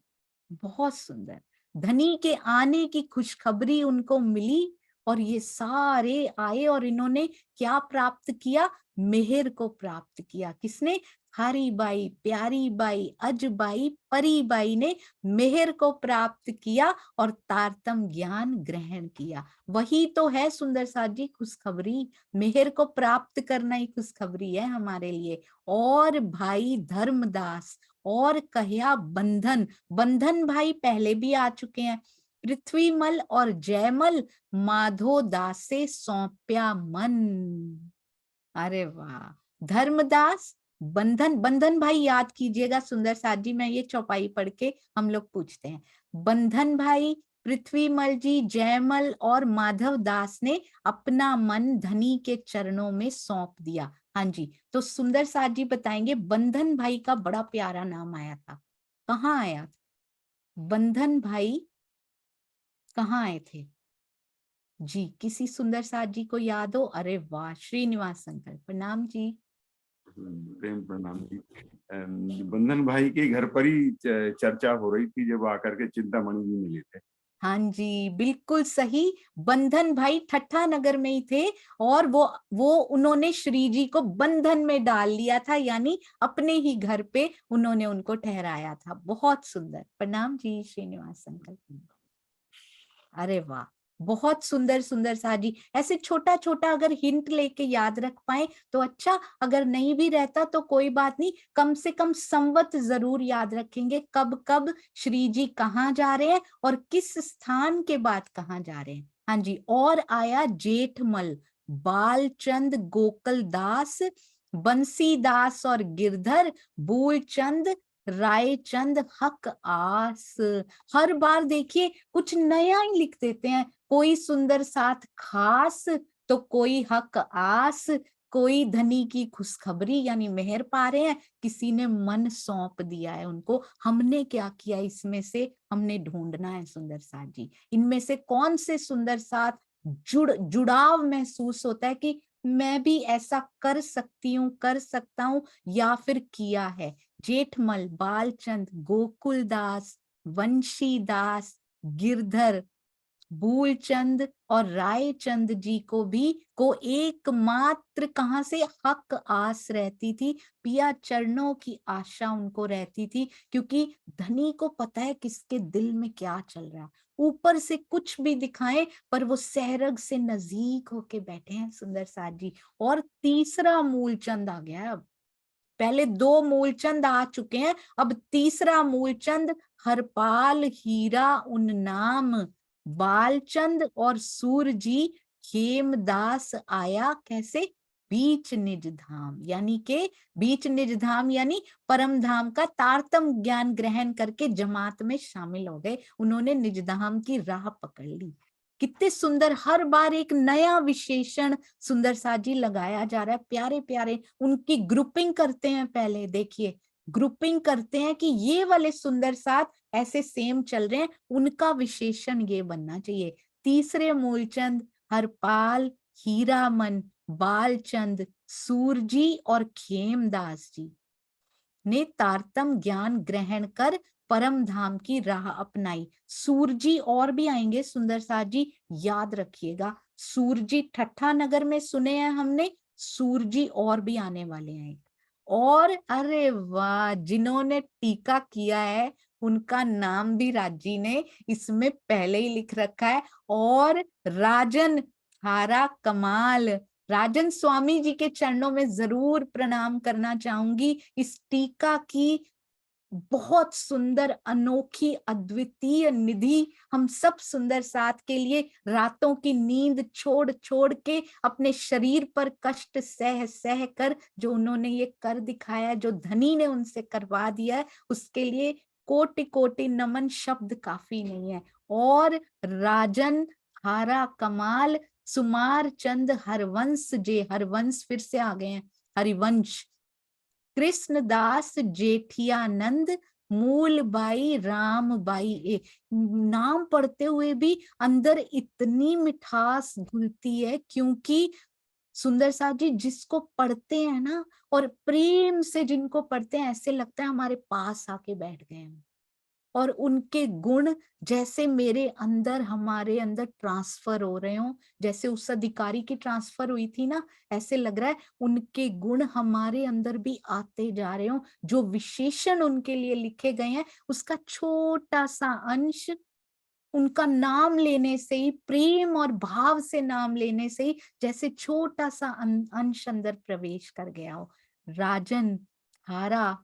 बहुत सुंदर, धनी के आने की खुशखबरी उनको मिली, और ये सारे आए, और इन्होंने क्या प्राप्त किया? मेहर को प्राप्त किया। किसने? थारी बाई, प्यारी बाई, अजबाई, परी बाई ने मेहर को प्राप्त किया और तारतम ज्ञान ग्रहण किया। वही तो है सुंदर साथ जी खुशखबरी, मेहर को प्राप्त करना ही खुशखबरी है हमारे लिए। और भाई धर्मदास, और कह्या बंधन, बंधन भाई पहले भी आ चुके हैं। पृथ्वीमल और जयमल, माधो दास से सौंप्या मन। अरे वाह, धर्मदास, बंधन, बंधन भाई याद कीजिएगा सुंदर साथ जी, मैं ये चौपाई पढ़ के हम लोग पूछते हैं। बंधन भाई, पृथ्वीमल जी, जयमल और माधव दास ने अपना मन धनी के चरणों में सौंप दिया। हाँ जी, तो सुंदर साथ जी बताएंगे, बंधन भाई का बड़ा प्यारा नाम आया था। कहाँ आया था बंधन भाई? कहाँ आए थे? जी, किसी सुंदर साथ जी को याद हो? अरे वाह, श्रीनिवास अंकल, प्रणाम जी। प्रेम प्रणाम जी। बंधन भाई के घर पर ही चर्चा हो रही थी जब आकर के चिंतामणि जी मिले थे। हाँ जी, बिल्कुल सही। बंधन भाई ठट्ठा नगर में ही थे और वो उन्होंने श्री जी को बंधन में डाल लिया था, यानी अपने ही घर पे उन्होंने उनको ठहराया था। बहुत सुंदर, प्रणाम जी श्रीनिवास अंकल। अरे वाह, बहुत सुंदर सुंदर सा जी। ऐसे छोटा छोटा अगर हिंट लेके याद रख पाए तो अच्छा, अगर नहीं भी रहता तो कोई बात नहीं, कम से कम संवत जरूर याद रखेंगे, कब कब श्री जी कहाँ जा रहे हैं और किस स्थान के बाद कहाँ जा रहे हैं। हाँ जी, और आया जेठमल, बालचंद, गोकुलदास, बंसीदास और गिरधर, मूलचंद, रायचंद, हक आस। हर बार देखिए कुछ नया ही लिख देते हैं, कोई सुंदर साथ खास, तो कोई हक आस, कोई धनी की खुशखबरी यानी मेहर पा रहे हैं, किसी ने मन सौंप दिया है उनको। हमने क्या किया इसमें से, हमने ढूंढना है सुंदर साथ जी, इनमें से कौन से सुंदर साथ जुड़ाव महसूस होता है कि मैं भी ऐसा कर सकती हूँ, कर सकता हूँ, या फिर किया है। जेठमल, बालचंद, गोकुलदास, वंशीदास, गिरधर, मूलचंद और रायचंद जी को एकमात्र कहां से हक आस रहती थी, पिया चरणों की आशा उनको रहती थी, क्योंकि धनी को पता है किसके दिल में क्या चल रहा है। ऊपर से कुछ भी दिखाएं पर वो सहरग से नजदीक होके बैठे हैं सुंदर साथ जी। और तीसरा मूलचंद आ गया है अब, पहले दो मूलचंद आ चुके हैं, अब तीसरा मूलचंद, हरपाल हीरा उन नाम, बालचंद और सूरजी, खेमदास आया कैसे, बीच निज धाम, यानी के बीच निज धाम यानी परम धाम का तारतम ज्ञान ग्रहण करके जमात में शामिल हो गए, उन्होंने निज धाम की राह पकड़ ली। कितने सुंदर, हर बार एक नया विशेषण सुंदर साथ जी लगाया जा रहा है, प्यारे प्यारे। उनकी ग्रुपिंग करते हैं, पहले देखिए ग्रुपिंग करते हैं कि ये वाले सुंदर साथ ऐसे सेम चल रहे हैं, उनका विशेषण ये बनना चाहिए। तीसरे मूलचंद, हरपाल, हीरामन, बालचंद, सूरजी और खेमदास जी ने तारतम ज्ञान ग्रहण कर परम धाम की राह अपनाई। सूरजी और भी आएंगे सुंदर साथ जी, याद रखिएगा। सूरजी ठट्ठा नगर में सुने हैं हमने, सूरजी और भी आने वाले हैं। और अरे वाह, जिन्होंने टीका किया है उनका नाम भी राजी ने इसमें पहले ही लिख रखा है। और राजन, हारा कमाल, राजन स्वामी जी के चरणों में जरूर प्रणाम करना चाहूंगी। इस टीका की बहुत सुंदर, अनोखी, अद्वितीय निधि हम सब सुंदर साथ के लिए रातों की नींद छोड़ छोड़ के अपने शरीर पर कष्ट सह सह कर जो उन्होंने ये कर दिखाया, जो धनी ने उनसे करवा दिया है, उसके लिए कोटि कोटि नमन, शब्द काफी नहीं है। और राजन, हारा कमाल, सुमार चंद, हरवंश जे, हरवंश फिर से आ गए हैं, हरिवंश, कृष्णदास, जेठियानंद, मूलबाई, रामबाई। नाम पढ़ते हुए भी अंदर इतनी मिठास घुलती है, क्योंकि सुंदर साथ जी जिसको पढ़ते हैं ना और प्रेम से जिनको पढ़ते हैं, ऐसे लगता है हमारे पास आके बैठ गए हैं, और उनके गुण जैसे मेरे अंदर, हमारे अंदर ट्रांसफर हो रहे हो, जैसे उस अधिकारी की ट्रांसफर हुई थी ना, ऐसे लग रहा है उनके गुण हमारे अंदर भी आते जा रहे हो। जो विशेषण उनके लिए लिखे गए हैं उसका छोटा सा अंश, उनका नाम लेने से ही, प्रेम और भाव से नाम लेने से ही जैसे छोटा सा अंश अंदर प्रवेश कर गया हो। राजन, हारा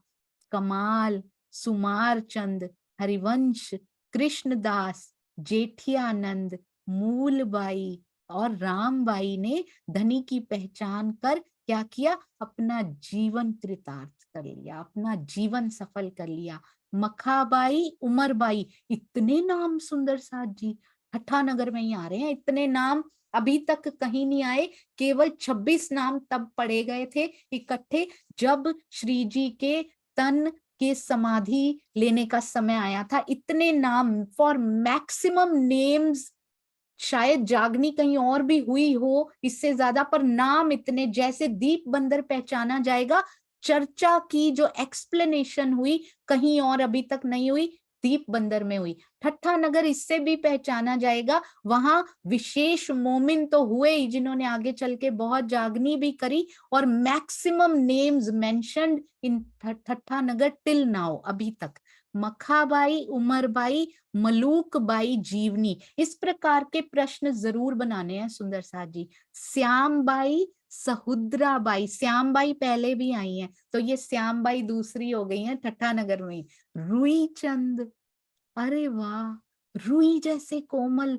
कमाल, सुमार चंद, हरिवंश, कृष्णदास, जेठियानंद, मूलबाई और रामबाई ने धनी की पहचान कर क्या किया, अपना जीवन कृतार्थ कर लिया, अपना जीवन सफल कर लिया। मखाबाई, उमरबाई, इतने नाम सुंदर साथ जी ठट्ठा नगर में ही आ रहे हैं, इतने नाम अभी तक कहीं नहीं आए। केवल 26 नाम तब पढ़े गए थे इकट्ठे जब श्री जी के तन के समाधि लेने का समय आया था। इतने नाम, फॉर मैक्सिमम नेम्स शायद जागनी कहीं और भी हुई हो इससे ज्यादा, पर नाम इतने, जैसे दीप बंदर पहचाना जाएगा, चर्चा की जो एक्सप्लेनेशन हुई कहीं और अभी तक नहीं हुई, दीप बंदर में हुई। ठट्ठा नगर इससे भी पहचाना जाएगा, वहां विशेष मोमिन तो हुए ही जिन्होंने आगे चल के बहुत जागनी भी करी, और मैक्सिमम नेम्स मेंशन्ड इन ठट्ठा नगर टिल नाउ, अभी तक। मखाबाई, उमरबाई, मलूकबाई, जीवनी, इस प्रकार के प्रश्न जरूर बनाने हैं सुंदर साथ जी। श्यामबाई, सहुद्राबाई, श्यामबाई पहले भी आई हैं, तो ये श्यामबाई दूसरी हो गई हैं ठट्ठा नगर में। रुई चंद, अरे वाह, रुई जैसे कोमल,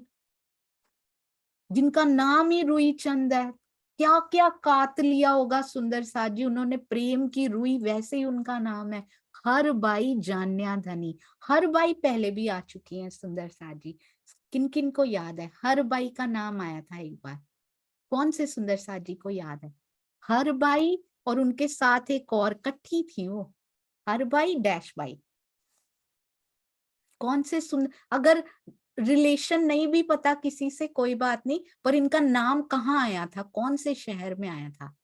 जिनका नाम ही रुई चंद है, क्या क्या कात लिया होगा सुंदर साथ जी उन्होंने, प्रेम की रुई, वैसे ही उनका नाम है। हर बाई जान्या धनी, हर बाई पहले भी आ चुकी हैं सुंदर साथ जी। किन किन को याद है, हर बाई का नाम आया था एक बार, कौन से सुंदर साथ जी को याद है? हर बाई और उनके साथ एक और कट्ठी थी वो, हर बाई डैश बाई, कौन से अगर रिलेशन नहीं भी पता किसी से कोई बात नहीं, पर इनका नाम कहाँ आया था, कौन से शहर में आया था?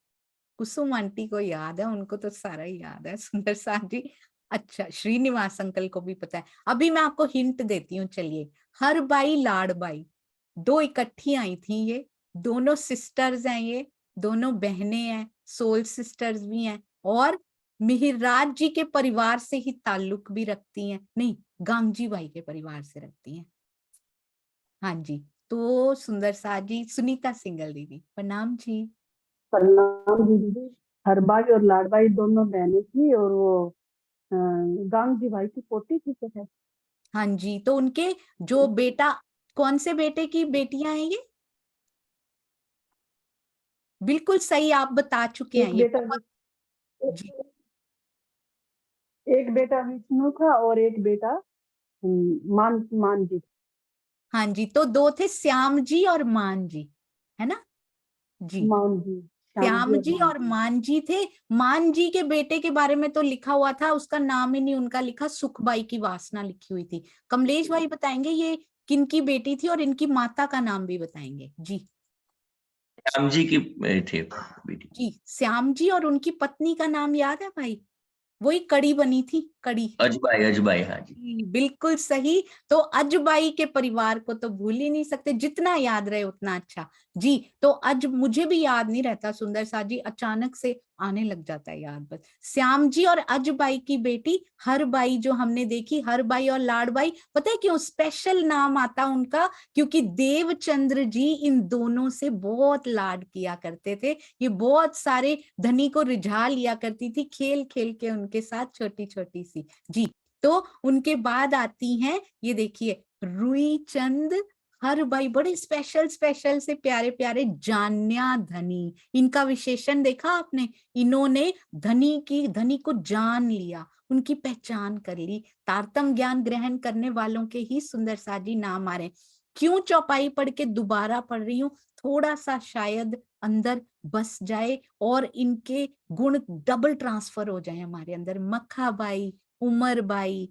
कुसुम आंटी को याद है, उनको तो सारा ही याद है सुंदर साथ जी। अच्छा, श्रीनिवास अंकल को भी पता है। अभी मैं आपको हिंट देती हूँ, चलिए। हर बाई लाड़ बाई, दो इकट्ठी आई थी ये, दोनों सिस्टर्स हैं, ये दोनों बहनें हैं, सोल सिस्टर्स भी हैं, और मिहिरराज जी के परिवार से ही ताल्लुक भी रखती हैं, नहीं गांगजी बाई के परिवार से रखती हैं। हाँ जी, तो सुंदर साथ जी, सुनीता सिंगल दीदी, प्रणाम जी। प्रणाम दीदी। हरबाई और लाडबाई दोनों बहनें थी, और वो गांगजी भाई की पोती थी तो है। हाँ जी, तो उनके जो बेटा, कौन से बेटे की बेटियां हैं ये? बिल्कुल सही आप बता चुके हैं, एक ये बेटा बहुत जी। एक बेटा विष्णु था और एक बेटा मान जी। हाँ जी, तो दो थे, श्याम जी और मान जी, है ना जी। मान जी, श्याम जी और मान जी थे। मान जी के बेटे के बारे में तो लिखा हुआ था, उसका नाम ही नहीं उनका लिखा, सुखबाई की वासना लिखी हुई थी। कमलेश भाई बताएंगे ये किनकी बेटी थी, और इनकी माता का नाम भी बताएंगे जी। श्याम जी की थे बेटी। जी, श्याम जी, और उनकी पत्नी का नाम याद है भाई? वही कड़ी बनी थी, कड़ी। अजबाई, अजबाई, हाँ जी। बिल्कुल सही। तो अजबाई के परिवार को तो भूल ही नहीं सकते, जितना याद रहे उतना अच्छा जी। तो अज मुझे भी याद नहीं रहता सुंदर साथ जी, अचानक से आने लग जाता है याद बस। श्याम जी और अजबाई की बेटी हरबाई जो हमने देखी, हरबाई और लाडबाई, पता है क्यों स्पेशल नाम आता उनका? क्योंकि देवचंद्र जी इन दोनों से बहुत लाड किया करते थे, ये बहुत सारे धनी को रिझा लिया करती थी खेल खेल के उनके साथ, छोटी छोटी सी जी। तो उनके बाद आती हैं, ये देखिए, रुई चंद, हर बाई, बड़े स्पेशल स्पेशल से प्यारे प्यारे, जान्या धनी, इनका विशेषण देखा आपने? इन्होंने धनी को जान लिया, उनकी पहचान कर ली। तारतम ज्ञान ग्रहण करने वालों के ही सुंदर साजी नाम आ रहे हैं। क्यों चौपाई पढ़ के दोबारा पढ़ रही हूँ, थोड़ा सा शायद अंदर बस जाए और इनके गुण डबल ट्रांसफर हो जाए हमारे अंदर। मखाबाई, उमरबाई,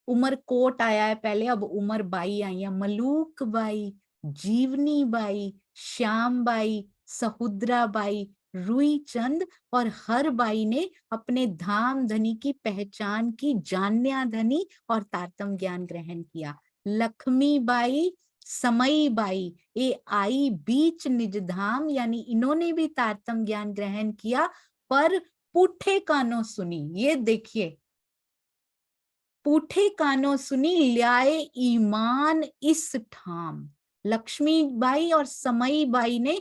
उमर कोट आया है पहले, अब उमर बाई आई है, मलूक बाई, जीवनी बाई, श्याम बाई, सहुद्रा बाई, रुई चंद, और हर बाई ने अपने धाम धनी की पहचान की, जान्या धनी और तारतम ज्ञान ग्रहण किया। लक्ष्मी बाई, समई बाई, ये आई बीच निज धाम, यानी इन्होंने भी तारतम ज्ञान ग्रहण किया, पर पूठे कानों सुनी। ये देखिए, पूठे कानों सुनी, ल्याए ईमान इस ठाम। लक्ष्मी बाई और समई बाई ने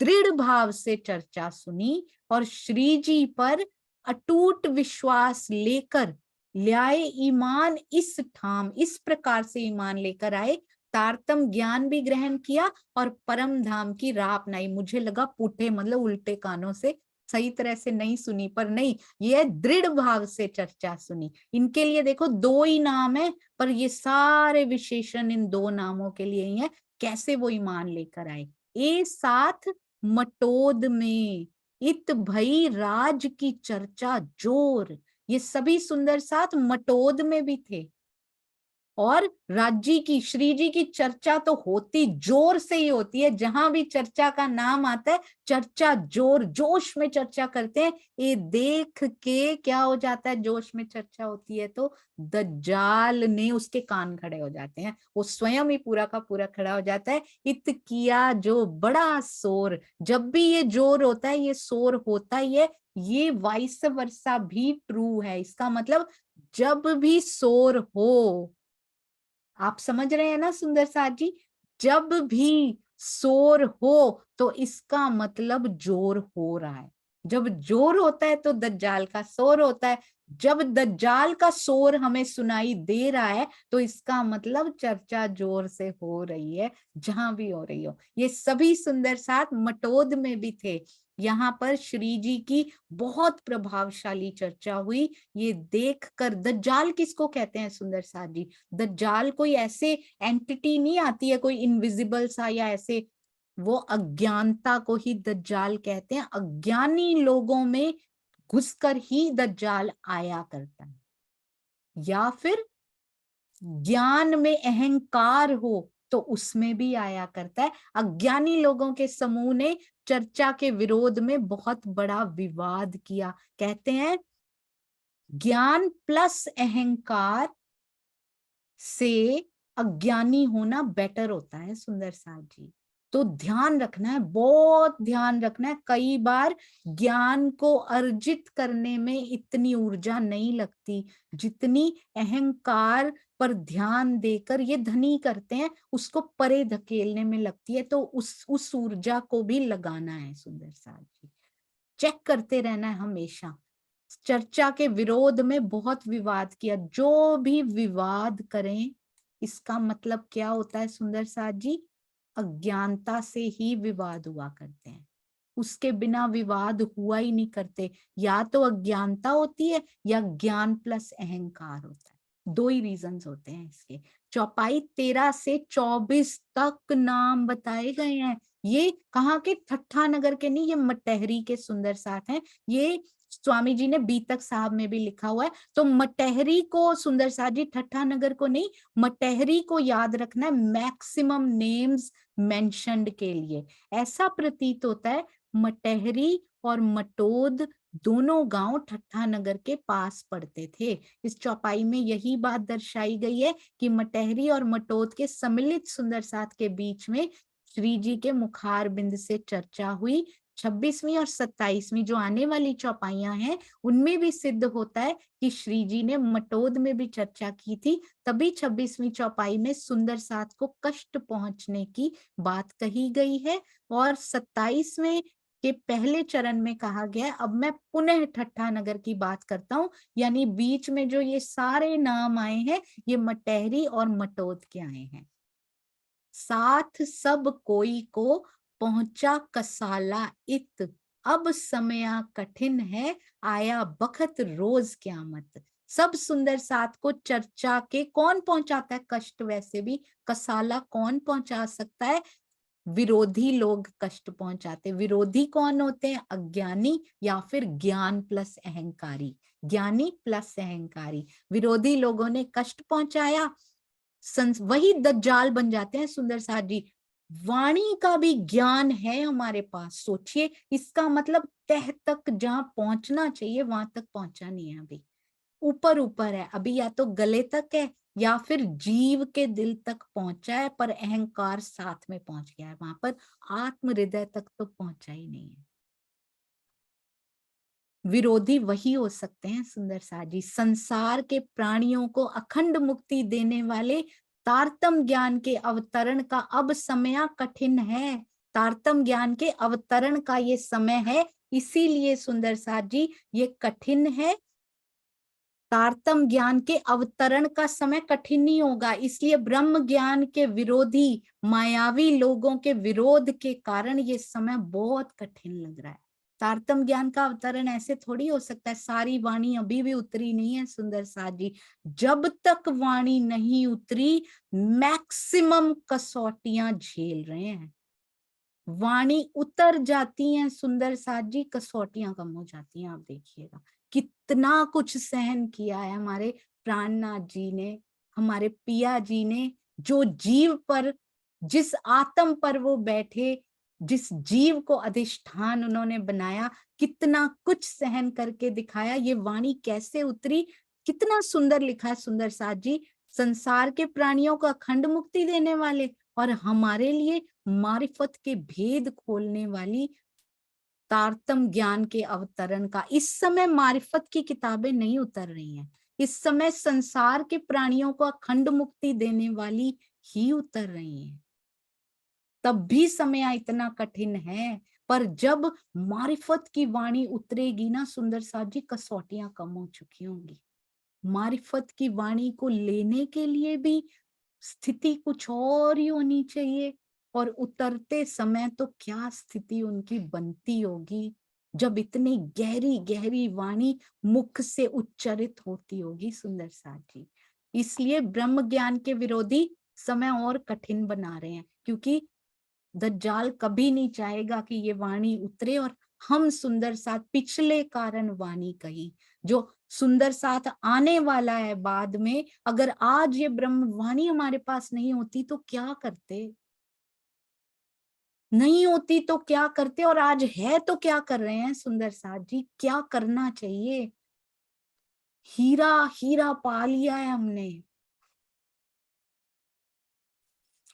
दृढ़ भाव से चर्चा सुनी और श्री जी पर अटूट विश्वास लेकर ल्याए ईमान इस ठाम, इस प्रकार से ईमान लेकर आए, तारतम ज्ञान भी ग्रहण किया और परम धाम की राह अपनाई। मुझे लगा पूठे मतलब उल्टे कानों से, सही तरह से नहीं सुनी, पर नहीं, ये दृढ़ भाव से चर्चा सुनी। इनके लिए देखो दो ही नाम है, पर ये सारे विशेषण इन दो नामों के लिए ही है। कैसे वो ईमान लेकर आए? ए साथ मटोद में इत भई राज की चर्चा जोर, ये सभी सुंदर साथ मटोद में भी थे। और राज्य की, श्री जी की चर्चा तो होती जोर से ही होती है। जहां भी चर्चा का नाम आता है, चर्चा जोर जोश में चर्चा करते हैं। ये देख के क्या हो जाता है, जोश में चर्चा होती है तो दज्जाल ने उसके कान खड़े हो जाते हैं, वो स्वयं ही पूरा का पूरा खड़ा हो जाता है। इत किया जो बड़ा शोर, जब भी ये जोर होता है, ये शोर होता ही है। ये वाइस वर्सा भी ट्रू है। इसका मतलब जब भी शोर हो, आप समझ रहे हैं ना सुंदर साथ जी, जब भी शोर हो तो इसका मतलब जोर हो रहा है। जब जोर होता है तो दज्जाल का शोर होता है। जब दज्जाल का शोर हमें सुनाई दे रहा है तो इसका मतलब चर्चा जोर से हो रही है, जहां भी हो रही हो। ये सभी सुंदर साथ मटोद में भी थे। यहाँ पर श्री जी की बहुत प्रभावशाली चर्चा हुई। ये देखकर, दज्जाल किसको कहते हैं सुंदर साथ जी? दज्जाल कोई ऐसे एंटिटी नहीं आती है, कोई इनविजिबल सा या ऐसे, वो अज्ञानता को ही दज्जाल कहते हैं। अज्ञानी लोगों में घुसकर ही दज्जाल आया करता है, या फिर ज्ञान में अहंकार हो तो उसमें भी आया करता है। अज्ञानी लोगों के समूह ने चर्चा के विरोध में बहुत बड़ा विवाद किया। कहते हैं ज्ञान प्लस अहंकार से अज्ञानी होना बेटर होता है सुंदर साथ जी। तो ध्यान रखना है, बहुत ध्यान रखना है। कई बार ज्ञान को अर्जित करने में इतनी ऊर्जा नहीं लगती जितनी अहंकार पर ध्यान देकर ये धनी करते हैं, उसको परे धकेलने में लगती है। तो उस ऊर्जा को भी लगाना है सुंदर साथ जी। चेक करते रहना है हमेशा। चर्चा के विरोध में बहुत विवाद किया। जो भी विवाद करें, इसका मतलब क्या होता है सुंदर साथ जी? अज्ञानता से ही विवाद हुआ करते हैं, उसके बिना विवाद हुआ ही नहीं करते। या तो अज्ञानता होती है या ज्ञान प्लस अहंकार होता है। दो ही रीजंस होते हैं इसके। चौपाई 13 से 24 तक नाम बताए गए हैं। ये कहाँ के? ठट्ठा नगर के नहीं, ये मटहरी के सुंदर साथ हैं। ये स्वामी जी ने बीतक साहब में भी लिखा हुआ है। तो मटहरी को सुंदर साथ जी, ठट्ठा नगर को नहीं, मटहरी को याद रखना है मैक्सिमम नेम्स मेंशन्ड के लिए। ऐसा प्रतीत होता है मटहरी और मटोद दोनों गांव ठट्ठा नगर के पास पड़ते थे। इस चौपाई में यही बात दर्शाई गई है कि मटहरी और मटोद के सम्मिलित सुंदर साथ के बीच में श्री जी के मुखार बिंद से चर्चा हुई। 26वीं और 27वीं जो आने वाली चौपाइयां हैं, उनमें भी सिद्ध होता है कि श्री जी ने मटोद में भी चर्चा की थी। तभी 26वीं चौपाई में सुंदर साथ को कष्ट पहुंचने की बात कही गई है। और 27वें के पहले चरण में कहा गया है। अब मैं पुनः ठट्ठा नगर की बात करता हूँ, यानी बीच में जो ये सारे नाम आए हैं, ये मटहरी और मटोद के आए हैं। साथ सब कोई को पहुंचा कसाला इत, अब समया कठिन है, आया बखत रोज क्यामत। सब सुंदर साथ को चर्चा के कौन पहुंचाता है कष्ट? वैसे भी कसाला कौन पहुंचा सकता है? विरोधी लोग कष्ट पहुंचाते। विरोधी कौन होते हैं? अज्ञानी या फिर ज्ञान प्लस अहंकारी। ज्ञानी प्लस अहंकारी, विरोधी लोगों ने कष्ट पहुंचाया, वही दज्जाल बन जाते हैं सुंदर साथ जी। वाणी का भी ज्ञान है हमारे पास। सोचिए, इसका मतलब तह तक जहां पहुंचना चाहिए वहां तक पहुंचा नहीं है, अभी ऊपर ऊपर है। अभी या तो गले तक है या फिर जीव के दिल तक पहुंचा है, पर अहंकार साथ में पहुंच गया है। वहां पर आत्म हृदय तक तो पहुंचा ही नहीं है। विरोधी वही हो सकते हैं सुंदर साथ जी, संसार के प्राणियों को अखंड मुक्ति देने वाले तारतम ज्ञान के अवतरण का अब समय कठिन है। तारतम ज्ञान के अवतरण का ये समय है, इसीलिए सुंदर साथ जी ये कठिन है। तारतम ज्ञान के अवतरण का समय कठिन नहीं होगा, इसलिए ब्रह्म ज्ञान के विरोधी मायावी लोगों के विरोध के कारण ये समय बहुत कठिन लग रहा है। तारतम ज्ञान का अवतरण ऐसे थोड़ी हो सकता है। सारी वाणी अभी भी उतरी नहीं है सुंदर साथ जी। जब तक वाणी नहीं उतरी, मैक्सिमम कसौटियां झेल रहे हैं। वाणी उतर जाती हैं सुंदर साथ जी, कसौटियां कम हो जाती हैं। आप देखिएगा कितना कुछ सहन किया है हमारे प्राणनाथ जी ने, हमारे पिया जी ने जो जीव पर, जिस आत्म पर वो बैठे, जिस जीव को अधिष्ठान उन्होंने बनाया, कितना कुछ सहन करके दिखाया। ये वाणी कैसे उतरी, कितना सुंदर लिखा है सुंदर साथ जी। संसार के प्राणियों को अखंड मुक्ति देने वाले और हमारे लिए मारिफत के भेद खोलने वाली, तारतम ज्ञान के अवतरण का। इस समय मारिफत की किताबें नहीं उतर रही हैं, इस समय संसार के प्राणियों को अखंड मुक्ति देने वाली ही उतर रही हैं। तब भी समय इतना कठिन है, पर जब मारिफत की वाणी उतरेगी ना सुंदर साथ जी, कसौटियां कम हो चुकी होंगी। मारिफत की वाणी को लेने के लिए भी स्थिति कुछ और ही होनी चाहिए, और उतरते समय तो क्या स्थिति उनकी बनती होगी जब इतनी गहरी गहरी वाणी मुख से उच्चरित होती होगी सुंदर साथ जी। इसलिए ब्रह्म ज्ञान के विरोधी समय और कठिन बना रहे हैं, क्योंकि दज्जाल कभी नहीं चाहेगा कि ये वाणी उतरे और हम सुंदर साथ पिछले कारण वाणी कही, जो सुंदर साथ आने वाला है बाद में। अगर आज ये ब्रह्म वाणी हमारे पास नहीं होती तो क्या करते, नहीं होती तो क्या करते, और आज है तो क्या कर रहे हैं सुंदर साथ जी, क्या करना चाहिए। हीरा हीरा पा लिया है हमने,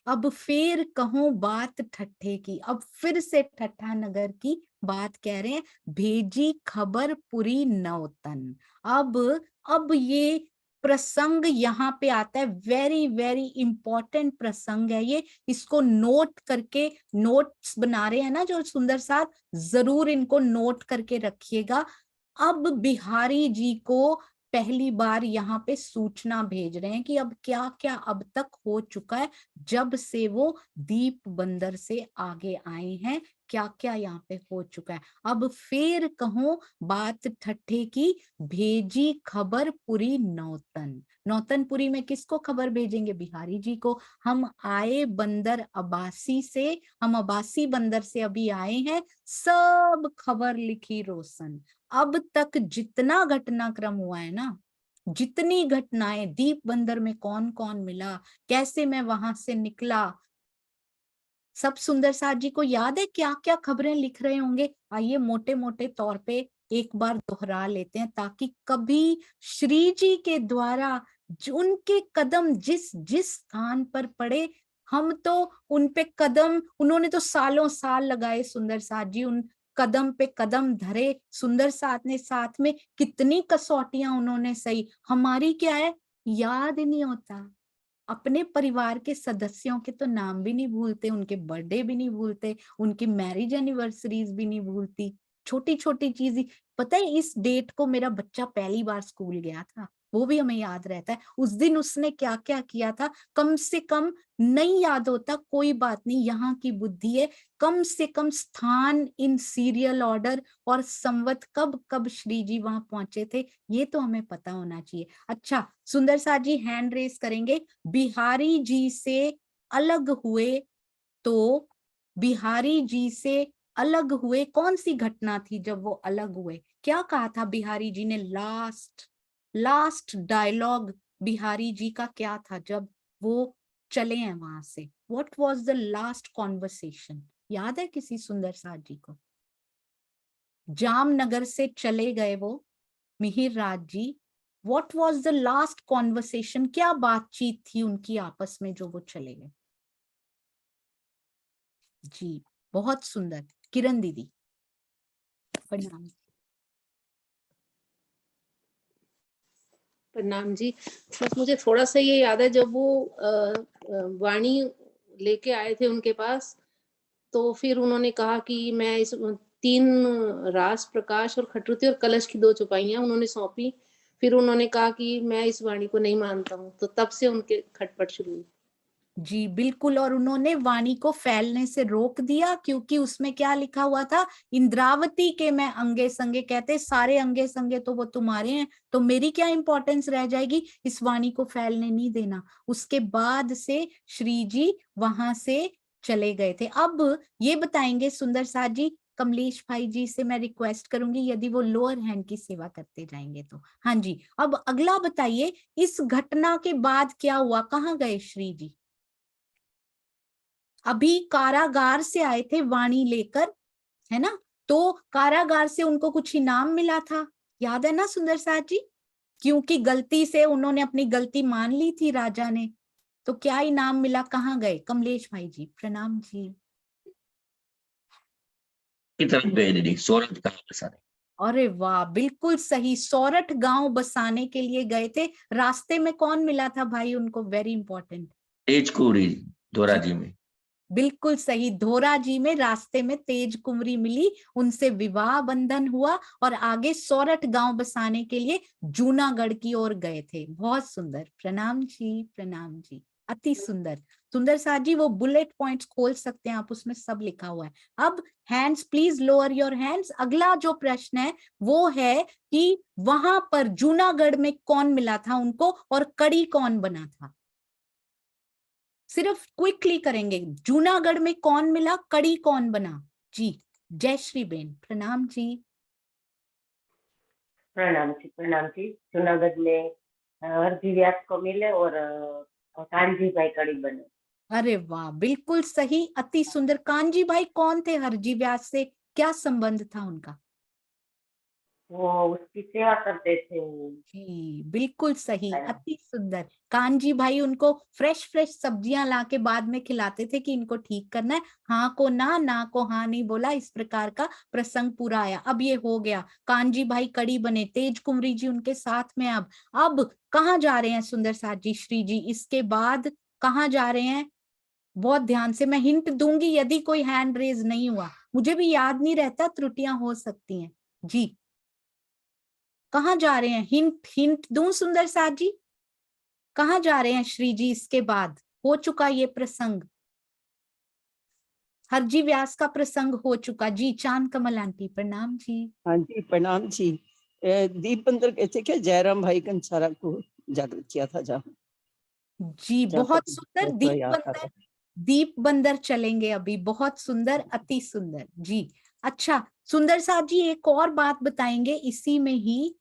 अब फिर कहूं बात ठट्ठे की। अब फिर से ठट्ठा नगर की बात कह रहे हैं, भेजी खबर पुरी नौतन। अब ये प्रसंग यहाँ पे आता है, वेरी वेरी इंपॉर्टेंट प्रसंग है ये। इसको नोट करके, नोट्स बना रहे हैं ना जो सुंदर साथ, जरूर इनको नोट करके रखिएगा। अब बिहारी जी को पहली बार यहाँ पे सूचना भेज रहे हैं कि अब क्या क्या अब तक हो चुका है, जब से वो दीप बंदर से आगे आए हैं, क्या क्या यहाँ पे हो चुका है। अब फिर कहूं बात ठट्ठे की, भेजी खबर पुरी नौतन। नौतनपुरी में किसको खबर भेजेंगे, बिहारी जी को। हम आए बंदर अबासी से, हम अबासी बंदर से अभी आए हैं, सब खबर लिखी रोशन। अब तक जितना घटनाक्रम हुआ है ना, जितनी घटनाएं, दीप बंदर में कौन कौन मिला, कैसे मैं वहां से निकला, सब सुंदर साथ जी को याद है क्या क्या खबरें लिख रहे होंगे। आइए मोटे मोटे तौर पे एक बार दोहरा लेते हैं, ताकि कभी श्री जी के द्वारा उनके कदम जिस जिस स्थान पर पड़े, हम तो उन पे कदम, उन्होंने तो सालों साल लगाए सुंदर साथ जी, उन कदम पे कदम धरे। सुंदर साथ ने साथ में कितनी कसौटियां उन्होंने सही, हमारी क्या है, याद ही नहीं होता। अपने परिवार के सदस्यों के तो नाम भी नहीं भूलते, उनके बर्थडे भी नहीं भूलते, उनकी मैरिज एनिवर्सरीज भी नहीं भूलती, छोटी छोटी चीज। पता है इस डेट को मेरा बच्चा पहली बार स्कूल गया था, वो भी हमें याद रहता है, उस दिन उसने क्या क्या किया था। कम से कम नहीं याद होता कोई बात नहीं, यहाँ की बुद्धि है, कम से कम स्थान इन सीरियल ऑर्डर और संवत कब कब श्री जी वहां पहुंचे थे, ये तो हमें पता होना चाहिए। अच्छा सुंदर साथ जी हैंड रेस करेंगे, बिहारी जी से अलग हुए तो, बिहारी जी से अलग हुए, कौन सी घटना थी जब वो अलग हुए, क्या कहा था बिहारी जी ने, लास्ट डायलॉग बिहारी जी का क्या था जब वो चले हैं वहां से, what was the last conversation, याद है किसी सुंदर साथ जी को। जामनगर से चले गए वो Mihir Raj ji, what was the last conversation, क्या बातचीत थी उनकी आपस में जो वो चले गए। जी बहुत सुंदर, किरण दीदी प्रणाम। प्रणाम जी। बस मुझे थोड़ा सा ये याद है, जब वो वाणी लेके आए थे उनके पास, तो फिर उन्होंने कहा कि मैं इस 3 रास, प्रकाश और खटरुती और कलश की 2 चौपाइयां उन्होंने सौंपी। फिर उन्होंने कहा कि मैं इस वाणी को नहीं मानता हूँ, तो तब से उनके खटपट शुरू हुई। जी बिल्कुल, और उन्होंने वाणी को फैलने से रोक दिया, क्योंकि उसमें क्या लिखा हुआ था, इंद्रावती के मैं अंगे संगे, कहते सारे अंगे संगे तो वो तुम्हारे हैं, तो मेरी क्या इंपॉर्टेंस रह जाएगी, इस वाणी को फैलने नहीं देना। उसके बाद से श्री जी वहां से चले गए थे। अब ये बताएंगे सुंदर साथ जी, कमलेश भाई जी से मैं रिक्वेस्ट करूंगी यदि वो लोअर हैंड की सेवा करते जाएंगे तो। हाँ जी, अब अगला बताइए, इस घटना के बाद क्या हुआ, कहाँ गए श्री जी? अभी कारागार से आए थे वाणी लेकर, है ना? तो कारागार से उनको कुछ इनाम मिला था, याद है ना सुंदर साथ जी? क्योंकि गलती से उन्होंने अपनी गलती मान ली थी राजा ने, तो क्या इनाम मिला, कहाँ गए? कमलेश भाई जी प्रणाम जी। की तरफ गए दीदी, सोरठ का बसाने। अरे वाह, बिल्कुल सही, सोरठ गांव बसाने के लिए गए थे। रास्ते में कौन मिला था भाई उनको? Very important. तेज कुंवरी धोराजी में। बिल्कुल सही, धोरा जी में रास्ते में तेज कुंवरी मिली, उनसे विवाह बंधन हुआ और आगे सोरठ गांव बसाने के लिए जूनागढ़ की ओर गए थे। बहुत सुंदर, प्रणाम जी प्रणाम जी, अति सुंदर। सुंदर साथ जी वो बुलेट पॉइंट्स खोल सकते हैं आप, उसमें सब लिखा हुआ है। अब hands, please lower your hands. अगला जो प्रश्न है वो है कि वहां पर जूनागढ़ में कौन मिला था उनको और कड़ी कौन बना था? सिर्फ क्विकली करेंगे, जूनागढ़ में कौन मिला, कड़ी कौन बना? जी जयश्री बेन प्रणाम जी। प्रणाम जी। जूनागढ़ में हरजी व्यास को मिले और कानजी भाई कड़ी बने। अरे वाह, बिल्कुल सही, अति सुंदर। कानजी भाई कौन थे? हरजी व्यास से क्या संबंध था उनका? वो उसकी सेवा करते थे। जी बिल्कुल सही, अति सुंदर। कानजी भाई उनको फ्रेश फ्रेश सब्जियां लाके बाद में खिलाते थे कि इनको ठीक करना है, हाँ को ना, ना को हाँ नहीं बोला, इस प्रकार का प्रसंग पूरा आया। अब ये हो गया, कानजी भाई कड़ी बने, तेज कुंवरी जी उनके साथ में। अब कहाँ जा रहे हैं सुंदर साथ जी, श्री जी? इसके बाद कहाँ जा रहे हैं? बहुत ध्यान से, मैं हिंट दूंगी यदि कोई हैंड रेज नहीं हुआ, मुझे भी याद नहीं रहता, त्रुटियां हो सकती हैं जी। कहाँ जा रहे हैं? हिंट हिंट दूं सुंदर साथ जी, कहाँ जा रहे हैं श्री जी? इसके बाद हो चुका ये प्रसंग, हरजी व्यास का प्रसंग हो चुका जी। चांद कमल आंटी प्रणाम जी। हाँ जी प्रणाम जी। दीप बंदर कहते क्या जयराम भाई कंसारा को जागृत किया था जहाँ? जी बहुत सुंदर, दीप याद आ बंदर, रहा है। दीप बंदर चलेंगे अभी, बहुत सुंदर, अति सुंदर जी। अच्छा सुंदर साहब जी एक और बात बताएंगे इसी में ही,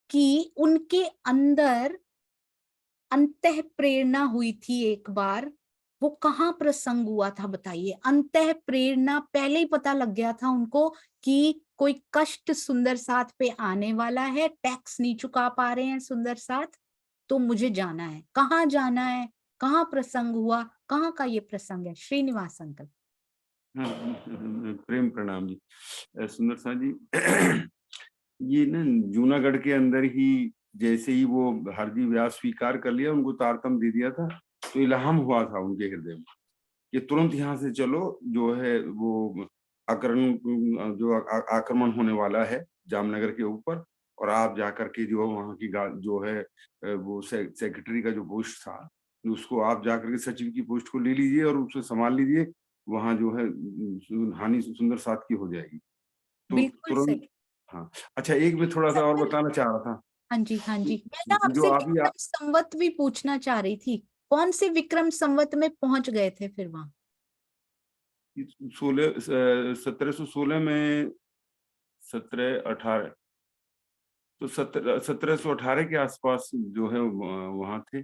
कि उनके अंदर अंतः प्रेरणा हुई थी एक बार, वो कहाँ प्रसंग हुआ था बताइए? अंतः प्रेरणा, पहले ही पता लग गया था उनको कि कोई कष्ट सुंदर साथ पे आने वाला है, टैक्स नहीं चुका पा रहे हैं सुंदर साथ, तो मुझे जाना है। कहाँ जाना है, कहाँ प्रसंग हुआ, कहाँ का ये प्रसंग है? श्रीनिवास अंकल। हाँ, प्रेम प्रणाम जी। सुंदर साथ जी, ये ना जूनागढ़ के अंदर ही जैसे ही वो हरजी व्यास स्वीकार कर लिया, उनको तारतम दे दिया था, तो इल्हाम हुआ था उनके हृदय में कि तुरंत यहाँ से चलो, जो है वो आक्रमण होने वाला है जामनगर के ऊपर, और आप जाकर के जो वहाँ की जो है वो सेक्रेटरी का जो पोस्ट था, उसको आप जाकर के सचिव की पोस्ट को ले लीजिए और उसे संभाल लीजिए, वहाँ जो है हानि सुंदर साथ की हो जाएगी। तो बिल्कुल तुरंत, सही। हाँ। अच्छा, एक मैं थोड़ा सा और बताना चाह रहा था। हाँ जी हाँ जी, मैं ना जो आपसे आप विक्रम संवत भी पूछना चाह रही थी, कौन से विक्रम संवत में पहुंच गए थे फिर वहां? 1716 में, 1718, तो 1718 के आसपास जो है वहां थे,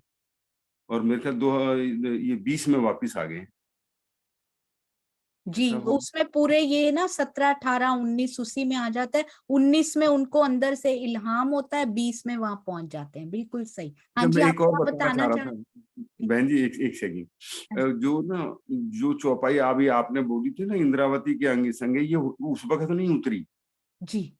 और मेरे ख्याल ये 20 में वापस आ गए। जी उसमें पूरे ये ना 17, 18, 19 उसी में आ जाता है। 19 में उनको अंदर से इल्हाम होता है, 20 में वहां पहुंच जाते हैं, बिल्कुल सही। हाँ जब जी, मैं आप एक और क्या बताना बताना चाह चाह रहा था बहन जी, एक सेकंड। जो चौपाई अभी आपने बोली थी ना इंद्रावती के अंगे संगे, ये उस वक्त नहीं उतरी जी।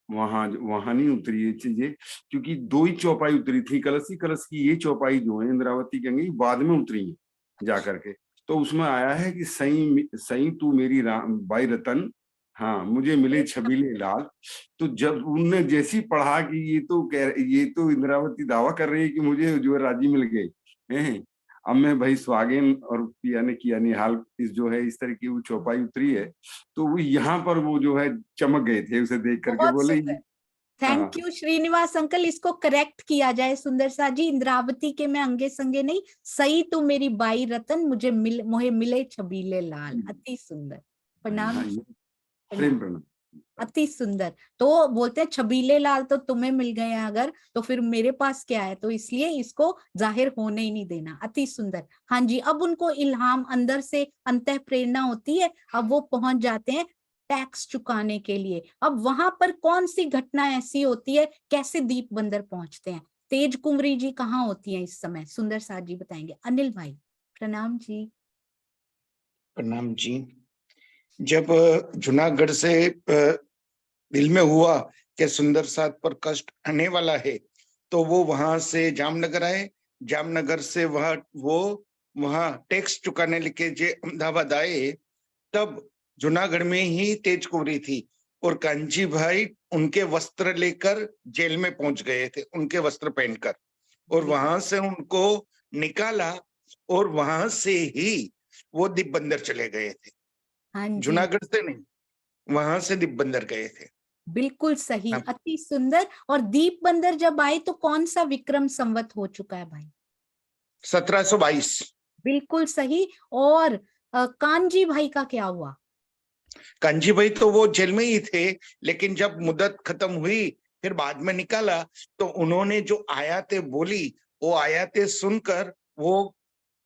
वहां वहां नहीं उतरी ये चीजें, क्योंकि दो ही चौपाई उतरी थी, कलश की ये चौपाई जो है इंद्रावती के अंगे बाद में उतरी है जाकर के। तो उसमें आया है कि सई सई तू मेरी बाई रतन, हाँ मुझे मिले छबीले लाल। तो जब उनने जैसी पढ़ा कि ये तो इंद्रावती दावा कर रही है कि मुझे जो है राजी मिल गए हैं, अब मैं भाई स्वागेन और पिया ने किया निहाल, इस जो है इस तरह की वो चौपाई उतरी है, तो वो यहाँ पर वो जो है चमक गए थे उसे देख करके, बहुत बोले सुंदर, थैंक यू श्रीनिवास अंकल। इसको करेक्ट किया जाए सुंदर सा जी, इंद्रावती के मैं अंगे संगे नहीं, सही तू मेरी बाई रतन, मुझे मोहे मिले छबीले लाल। अति सुंदर, प्रणाम। प्रेम प्रणाम। अति सुंदर। तो बोलते हैं छबीले लाल तो तुम्हें मिल गए हैं अगर, तो फिर मेरे पास क्या है, तो इसलिए इसको जाहिर होने ही नहीं देना। अति सुंदर। हाँ जी, अब उनको इल्हाम अंदर से अंतः प्रेरणा होती है, अब वो पहुंच जाते हैं टैक्स चुकाने के लिए। अब वहां पर कौन सी घटना ऐसी होती है, कैसे दीप बंदर पहुंचते हैं? तेज कुंवरी जी कहाँ होती हैं इस समय, सुंदर साथ जी बताएंगे। अनिल भाई प्रणाम जी। प्रणाम जी। जब जूनागढ़ से दिल में हुआ कि सुंदर साथ पर कष्ट आने वाला है, तो वो वहां से जामनगर आए। जामनगर से वो वहां टैक्स चुकाने लेके जे अहमदाबाद आए, तब जूनागढ़ में ही तेज कुंवरी थी और कांजी भाई उनके वस्त्र लेकर जेल में पहुंच गए थे, उनके वस्त्र पहनकर, और वहां से उनको निकाला और वहां से ही वो दीप बंदर चले गए थे। हाँ जी, जूनागढ़ से नहीं, वहां से दीप बंदर गए थे। बिल्कुल सही, हाँ। अति सुंदर। और दीप बंदर जब आए तो कौन सा विक्रम संवत हो चुका है भाई? 1722। बिल्कुल सही। और कांजी भाई का क्या हुआ? कांजी भाई तो वो जेल में ही थे, लेकिन जब मुद्दत खत्म हुई फिर बाद में निकाला, तो उन्होंने जो आयातें बोली, वो आयातें सुनकर वो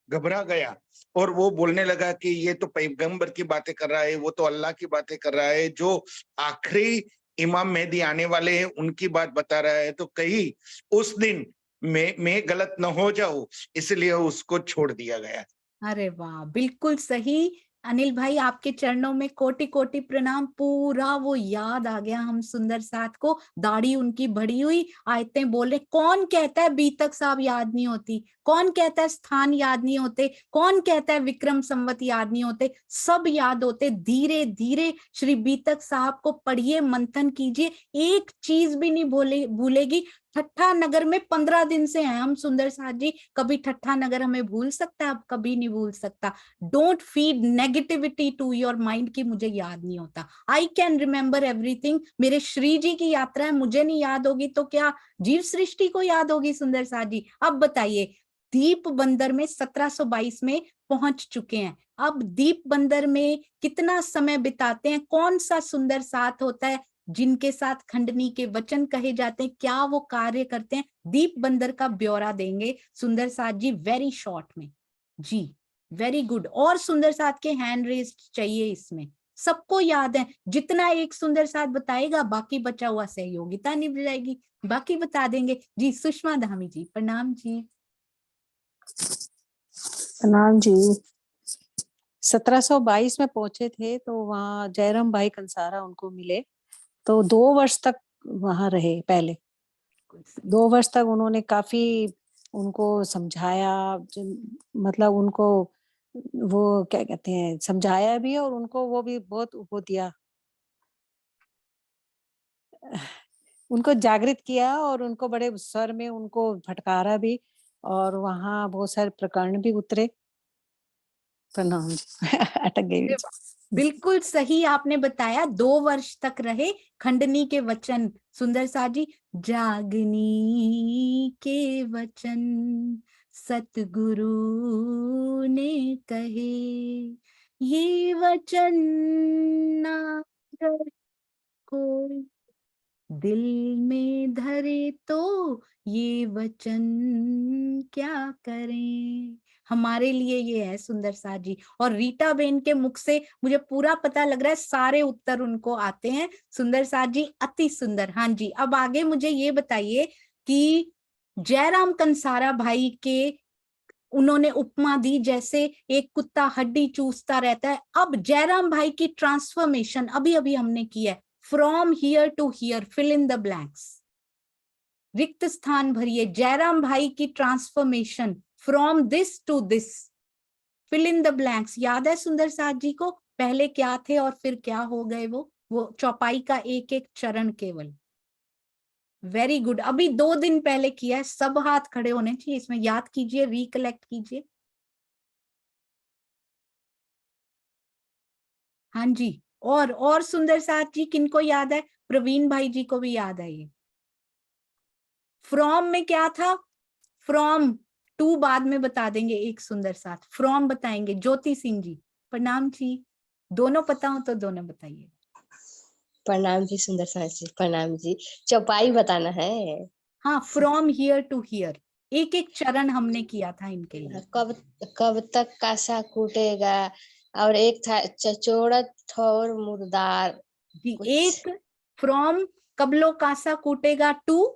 घबरा गया और वो बोलने लगा कि ये तो पैगंबर की बातें कर रहा है, वो तो अल्लाह की बातें कर रहा है, जो आखिरी इमाम मेहदी आने वाले हैं उनकी बात बता रहा है, तो कहीं उस दिन मैं गलत न हो जाऊं, इसलिए उसको छोड़ दिया गया। अरे वाह, बिल्कुल सही। अनिल भाई आपके चरणों में कोटि कोटि प्रणाम। पूरा वो याद आ गया हम सुंदर साथ को, दाढ़ी उनकी बढ़ी हुई, आयतें बोल रहे। कौन कहता है बीतक साहब याद नहीं होती, कौन कहता है स्थान याद नहीं होते, कौन कहता है विक्रम संवत याद नहीं होते? सब याद होते। धीरे धीरे श्री बीतक साहब को पढ़िए, मंथन कीजिए, एक चीज भी नहीं भूलेगी। ठट्ठा नगर में 15 दिन से हैं हम सुंदर साथ जी, कभी ठट्ठा नगर हमें भूल सकता है? अब कभी नहीं भूल सकता। Don't feed negativity to your mind की मुझे याद नहीं होता। I can remember everything. मेरे श्री जी की यात्रा है, मुझे नहीं याद होगी तो क्या जीव सृष्टि को याद होगी सुंदर साथ जी? अब बताइए, दीप बंदर में 1722 में पहुंच चुके हैं। अब दीप बंदर में कितना समय बिताते हैं, कौन सा सुंदर साथ होता है जिनके साथ खंडनी के वचन कहे जाते हैं, क्या वो कार्य करते हैं? दीप बंदर का ब्यौरा देंगे सुंदर साथ जी वेरी शॉर्ट में जी। Very good. और सुंदर साथ के हैंड रेज चाहिए इसमें, सबको याद है। जितना एक सुंदर साथ बताएगा बाकी बचा हुआ सहयोगिता निभ जाएगी, बाकी बता देंगे जी। सुषमा धामी जी प्रणाम जी। प्रणाम जी। 1722 में पहुंचे थे तो वहाँ जयराम भाई कंसारा उनको मिले, तो 2 वर्ष तक वहां रहे। पहले 2 वर्ष तक उन्होंने काफी उनको समझाया, मतलब उनको वो क्या कहते हैं, समझाया भी और उनको वो भी बहुत वो दिया, उनको जागृत किया और उनको बड़े स्वर में उनको फटकारा भी, और वहां बहुत सारे प्रकरण भी उतरे। प्रणाम अटक गई। बिल्कुल सही आपने बताया, 2 वर्ष तक रहे। खंडनी के वचन सुंदर साथ जी, जागनी के वचन सतगुरु ने कहे, ये वचन ना अगर कोई दिल में धरे तो ये वचन क्या करें। हमारे लिए ये है सुंदर साथ जी। और रीटा बेन के मुख से मुझे पूरा पता लग रहा है सारे उत्तर उनको आते हैं सुंदर साथ जी, अति सुंदर। हाँ जी, अब आगे मुझे ये बताइए कि जयराम कंसारा भाई के उन्होंने उपमा दी जैसे एक कुत्ता हड्डी चूसता रहता है। अब जयराम भाई की ट्रांसफॉर्मेशन अभी अभी हमने की है, from here to here, fill in the blanks, रिक्त स्थान भरिए। जयराम भाई की transformation from this to this, fill in the blanks. याद है सुंदर साथ जी को, पहले क्या थे और फिर क्या हो गए? वो चौपाई का एक एक चरण केवल। Very good. अभी 2 दिन पहले किया है, सब हाथ खड़े होने चाहिए इसमें, याद कीजिए, रिकलेक्ट कीजिए। हाँ जी। और सुंदर साथ जी किनको याद है? प्रवीण भाई जी को भी याद है ये। फ्रॉम में क्या था? फ्रॉम टू बाद में बता देंगे, एक सुंदर साथ फ्रॉम बताएंगे। ज्योति सिंह जी प्रणाम जी, दोनों पता हो तो दोनों बताइए। प्रणाम जी सुंदर सास जी, प्रणाम जी। चौपाई बताना है। हाँ, फ्रॉम हियर टू हियर, एक एक चरण हमने किया था इनके लिए। कब कब तक कासा कूटेगा, और एक था चचोड़त और मुर्दार। जी, कुछ एक फ्रॉम कबलो कासा कूटेगा टू,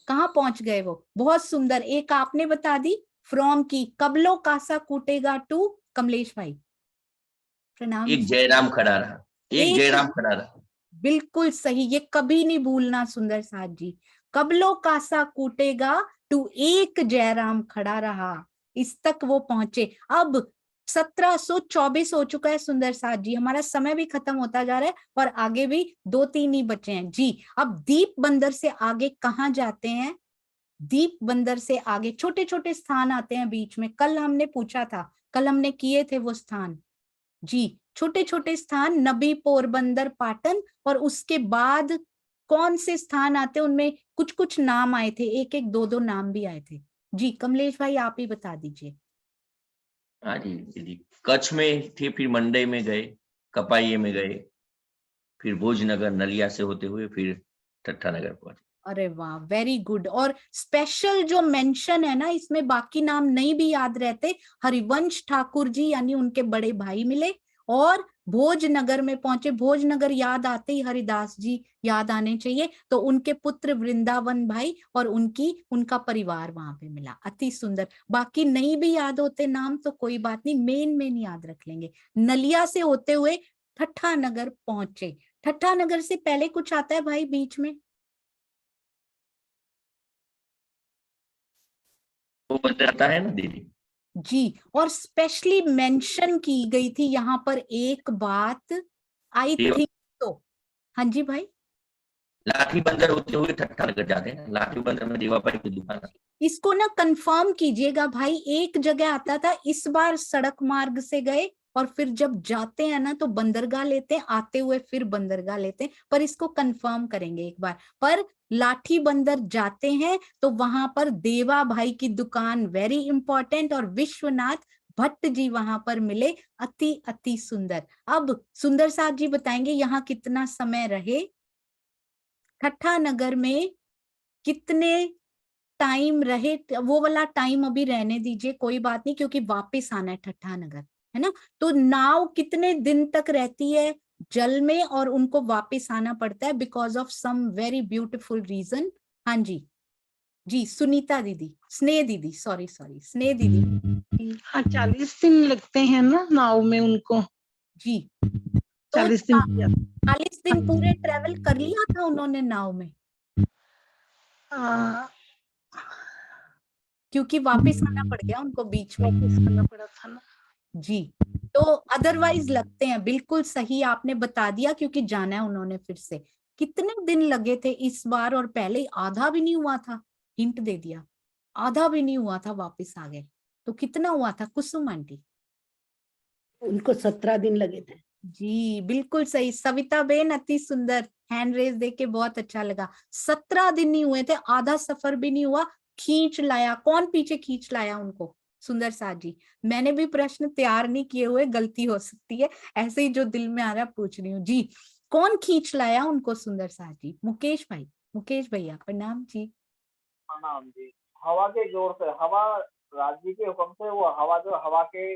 कहाँ पहुंच गए वो, बहुत सुंदर। एक आपने बता दी फ्रॉम की, कबलो कासा कूटेगा टू कमलेश भाई। प्रणाम एक जी। जयराम खड़ा रहा, एक जयराम खड़ा रहा। बिल्कुल सही, ये कभी नहीं भूलना सुंदर साथ जी। कबलो कासा कूटेगा टू एक जयराम खड़ा रहा, इस तक वो पहुंचे। अब 1724 हो चुका है सुंदर साथ जी, हमारा समय भी खत्म होता जा रहा है और आगे भी 2-3 ही बचे हैं जी। अब दीप बंदर से आगे कहाँ जाते हैं? दीप बंदर से आगे छोटे छोटे स्थान आते हैं बीच में, कल हमने पूछा था, कल हमने किए थे वो स्थान जी। छोटे छोटे स्थान, नबी, पोरबंदर, पाटन, और उसके बाद कौन से स्थान आते हैं, उनमें कुछ कुछ नाम आए थे, एक एक दो दो नाम भी आए थे जी। कमलेश भाई आप ही बता दीजिए। हाँ जी दीदी, कच्छ में थे, फिर मंडई में गए, कपाइये में गए, फिर भोजनगर नलिया से होते हुए फिर ठट्ठा नगर पहुंचे। अरे वाह, वेरी गुड। और स्पेशल जो मेंशन है ना, इसमें बाकी नाम नहीं भी याद रहते। हरिवंश ठाकुर जी यानी उनके बड़े भाई मिले और भोजनगर में पहुंचे। भोजनगर याद आते ही हरिदास जी याद आने चाहिए, तो उनके पुत्र वृंदावन भाई और उनका परिवार वहां पे मिला। अति सुंदर। बाकी नहीं भी याद होते नाम तो कोई बात नहीं, मेन याद रख लेंगे। नलिया से होते हुए ठट्ठा नगर पहुंचे। ठट्ठा नगर से पहले कुछ आता है भाई बीच में? वो बताता है ना दीदी जी, और स्पेशली मेंशन की गई थी यहाँ पर एक बात, आई थिंक तो। हाँ जी भाई, लाठी बंदर होते हुए ठट्ठा नगर जाते हैं। लाठी बंदर में देवापाई की दुकान है। इसको ना कंफर्म कीजिएगा भाई। एक जगह आता था, इस बार सड़क मार्ग से गए और फिर जब जाते हैं ना तो बंदरगाह लेते हैं, आते हुए फिर बंदरगाह लेते हैं, पर इसको कंफर्म करेंगे एक बार। पर लाठी बंदर जाते हैं तो वहां पर देवा भाई की दुकान वेरी इंपॉर्टेंट, और विश्वनाथ भट्ट जी वहां पर मिले। अति अति सुंदर। अब सुंदर साथ जी बताएंगे यहाँ कितना समय रहे, ठट्ठा नगर में कितने टाइम रहे। वो वाला टाइम अभी रहने दीजिए, कोई बात नहीं, क्योंकि वापस आना है ठट्ठा नगर, है ना। तो नाव कितने दिन तक रहती है जल में और उनको वापस आना पड़ता है because of some very beautiful reason. हाँ जी, जी सुनीता दीदी, स्नेह दीदी, सॉरी स्नेह दीदी। हाँ 40 दिन लगते हैं ना नाव में उनको जी, तो 40 दिन 40 दिन पूरे ट्रेवल कर लिया था उन्होंने नाव में, क्योंकि वापस आना पड़ गया उनको बीच में, वापस करना पड़ा था ना जी। तो अदरवाइज लगते हैं, बिल्कुल सही आपने बता दिया, क्योंकि जाना है उन्होंने फिर से। कितने दिन लगे थे इस बार, और पहले आधा भी नहीं हुआ था, हिंट दे दिया, आधा भी नहीं हुआ था, वापस आ गए। तो कितना हुआ था कुसुम आंटी? उनको 17 दिन लगे थे। जी बिल्कुल सही सविता बेन, अति सुंदर, हैंड रेज देख के बहुत अच्छा लगा। 17 दिन नहीं हुए थे, आधा सफर भी नहीं हुआ, खींच लाया। कौन पीछे खींच लाया उनको? सुंदर साथ जी। मैंने भी प्रश्न तैयार नहीं किए हुए, गलती हो सकती है, ऐसे ही जो दिल में आ रहा है पूछ रही हूँ जी। कौन खींच लाया उनको सुंदर साथ जी? मुकेश भाई, मुकेश भैया प्रणाम जी। प्रणाम जी। हवा के जोर से, हवा राज्य के हुक्म से, वो हवा जो हवा के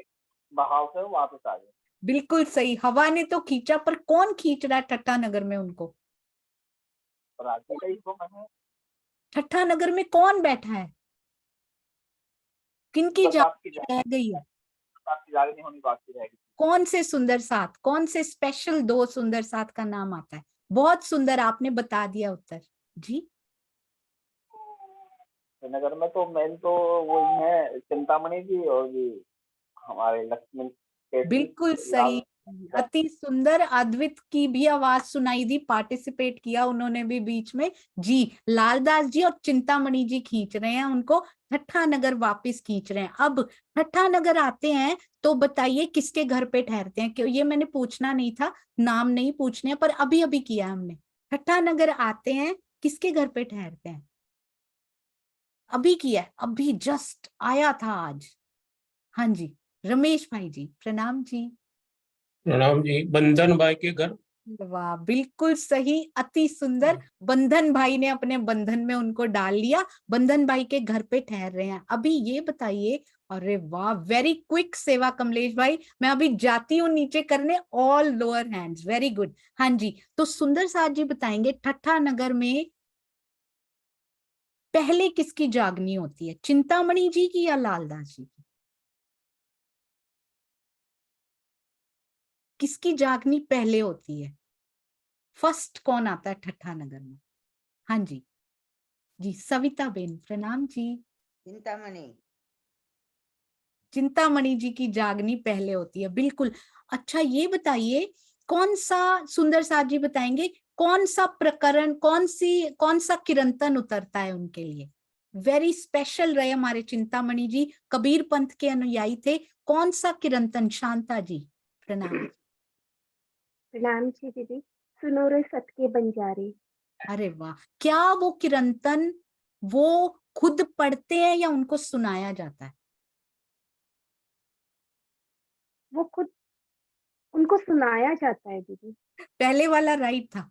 बहाव से वापस आ गई। बिल्कुल सही, हवा ने तो खींचा, पर कौन खींच रहा है ठट्ठा नगर में उनको? राज्य का ही हुक्म है। ठट्ठा नगर में कौन बैठा है? किनकी जाति रह गई है? जागनी होनी बाकी रहेगी। कौन से सुंदर साथ, कौन से स्पेशल 2 सुंदर साथ का नाम आता है? बहुत सुंदर, आपने बता दिया उत्तर जी। नगर में तो मेन तो वो ही है चिंतामणि जी और जी हमारे लक्ष्मण केसरी बिल्कुल सही, अति सुंदर। अद्वित की भी आवाज सुनाई दी, पार्टिसिपेट किया उन्होंने भी बीच में जी। लालदास जी और चिंतामणि जी खींच रहे हैं उनको, ठट्ठा नगर वापस खींच रहे हैं। अब ठट्ठा नगर आते हैं तो बताइए किसके घर पे ठहरते हैं? क्यों ये मैंने पूछना नहीं था, नाम नहीं पूछने, पर अभी अभी किया हमने। ठट्ठा नगर आते हैं, किसके घर पे ठहरते हैं? अभी किया, अभी जस्ट आया था आज। हाँ जी, रमेश भाई जी प्रणाम जी। प्रणाम जी। बंधन भाई के घर। वाह, बिल्कुल सही, अति सुंदर। बंधन भाई ने अपने बंधन में उनको डाल लिया, बंधन भाई के घर पे ठहर रहे हैं। अभी ये बताइए, अरे वाह, वेरी क्विक सेवा कमलेश भाई। मैं अभी जाती हूँ नीचे करने all lower hands, very good. हाँ जी, तो सुंदर साथ जी बताएंगे ठट्ठा नगर में पहले किसकी जागनी होती है, चिंतामणि जी की या लालदास जी की? किसकी जागनी पहले होती है? फर्स्ट कौन आता है ठट्ठा नगर में? हाँ जी, जी सविता बेन, प्रणाम जी। चिंतामणि। चिंतामणि जी की जागनी पहले होती है, बिल्कुल। अच्छा ये बताइए, कौन सा, सुंदर साथ जी बताएंगे, कौन सा प्रकरण, कौन सा किरंतन उतरता है उनके लिए? वेरी स्पेशल रहे हमारे चिंतामणि जी, कबीर पंथ के अनुयायी थे। कौन सा किरंतन? शांता जी, प्रणाम। प्रणाम जी दीदी। सुनो रे सत के बंजारे। अरे वाह, क्या वो किरंतन वो खुद पढ़ते हैं या उनको सुनाया जाता है? वो खुद, उनको सुनाया जाता है दीदी। पहले वाला राइट था,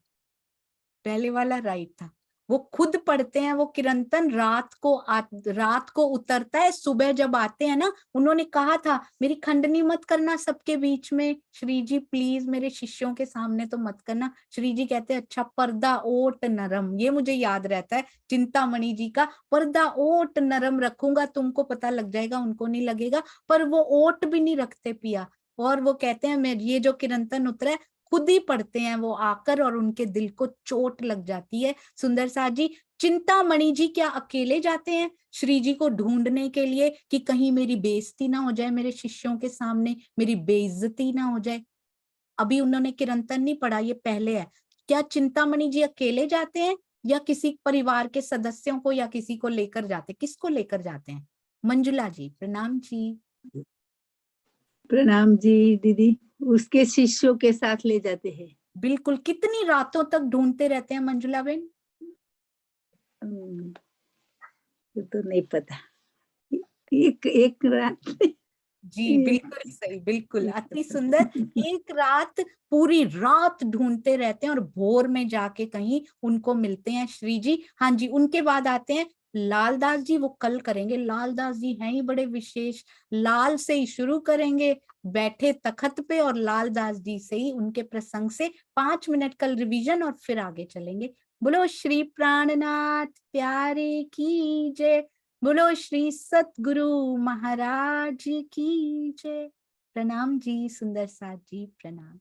पहले वाला राइट था। वो खुद पढ़ते हैं वो किरंतन, रात को उतरता है, सुबह जब आते हैं ना, उन्होंने कहा था मेरी खंडनी मत करना सबके बीच में श्री जी, प्लीज मेरे शिष्यों के सामने तो मत करना। श्री जी कहते हैं अच्छा, पर्दा ओट नरम, ये मुझे याद रहता है चिंतामणि जी का, पर्दा ओट नरम रखूंगा, तुमको पता लग जाएगा, उनको नहीं लगेगा। पर वो ओट भी नहीं रखते पिया, और वो कहते हैं मैं ये जो किरंतन उतरा है खुद ही पढ़ते हैं वो आकर, और उनके दिल को चोट लग जाती है। सुंदर साथ जी, चिंतामणि जी क्या अकेले जाते हैं श्री जी को ढूंढने के लिए कि कहीं मेरी बेइज्जती ना हो जाए, मेरे शिष्यों के सामने मेरी बेइज्जती ना हो जाए? अभी उन्होंने किरंतन नहीं पढ़ा, ये पहले है। क्या चिंतामणि जी अकेले जाते हैं या किसी परिवार के सदस्यों को या किसी को लेकर जाते, किसको लेकर जाते हैं? मंजुला जी, प्रणाम जी। प्रणाम जी दीदी, उसके शिष्यों के साथ ले जाते हैं। बिल्कुल, कितनी रातों तक ढूंढते रहते हैं मंजुला बेन? ये तो नहीं पता, एक रात। जी बिल्कुल सही, बिल्कुल अति सुंदर। एक रात, पूरी रात ढूंढते रहते हैं और भोर में जाके कहीं उनको मिलते हैं श्री जी। हाँ जी, उनके बाद आते हैं लालदास जी, वो कल करेंगे। लालदास जी हैं ही बड़े विशेष, लाल से ही शुरू करेंगे, बैठे तखत पे, और लालदास जी से ही, उनके प्रसंग से 5 मिनट कल रिवीजन और फिर आगे चलेंगे। बोलो श्री प्राणनाथ प्यारे की जय, बोलो श्री सतगुरु महाराज की जय। प्रणाम जी सुंदर साथ जी, प्रणाम।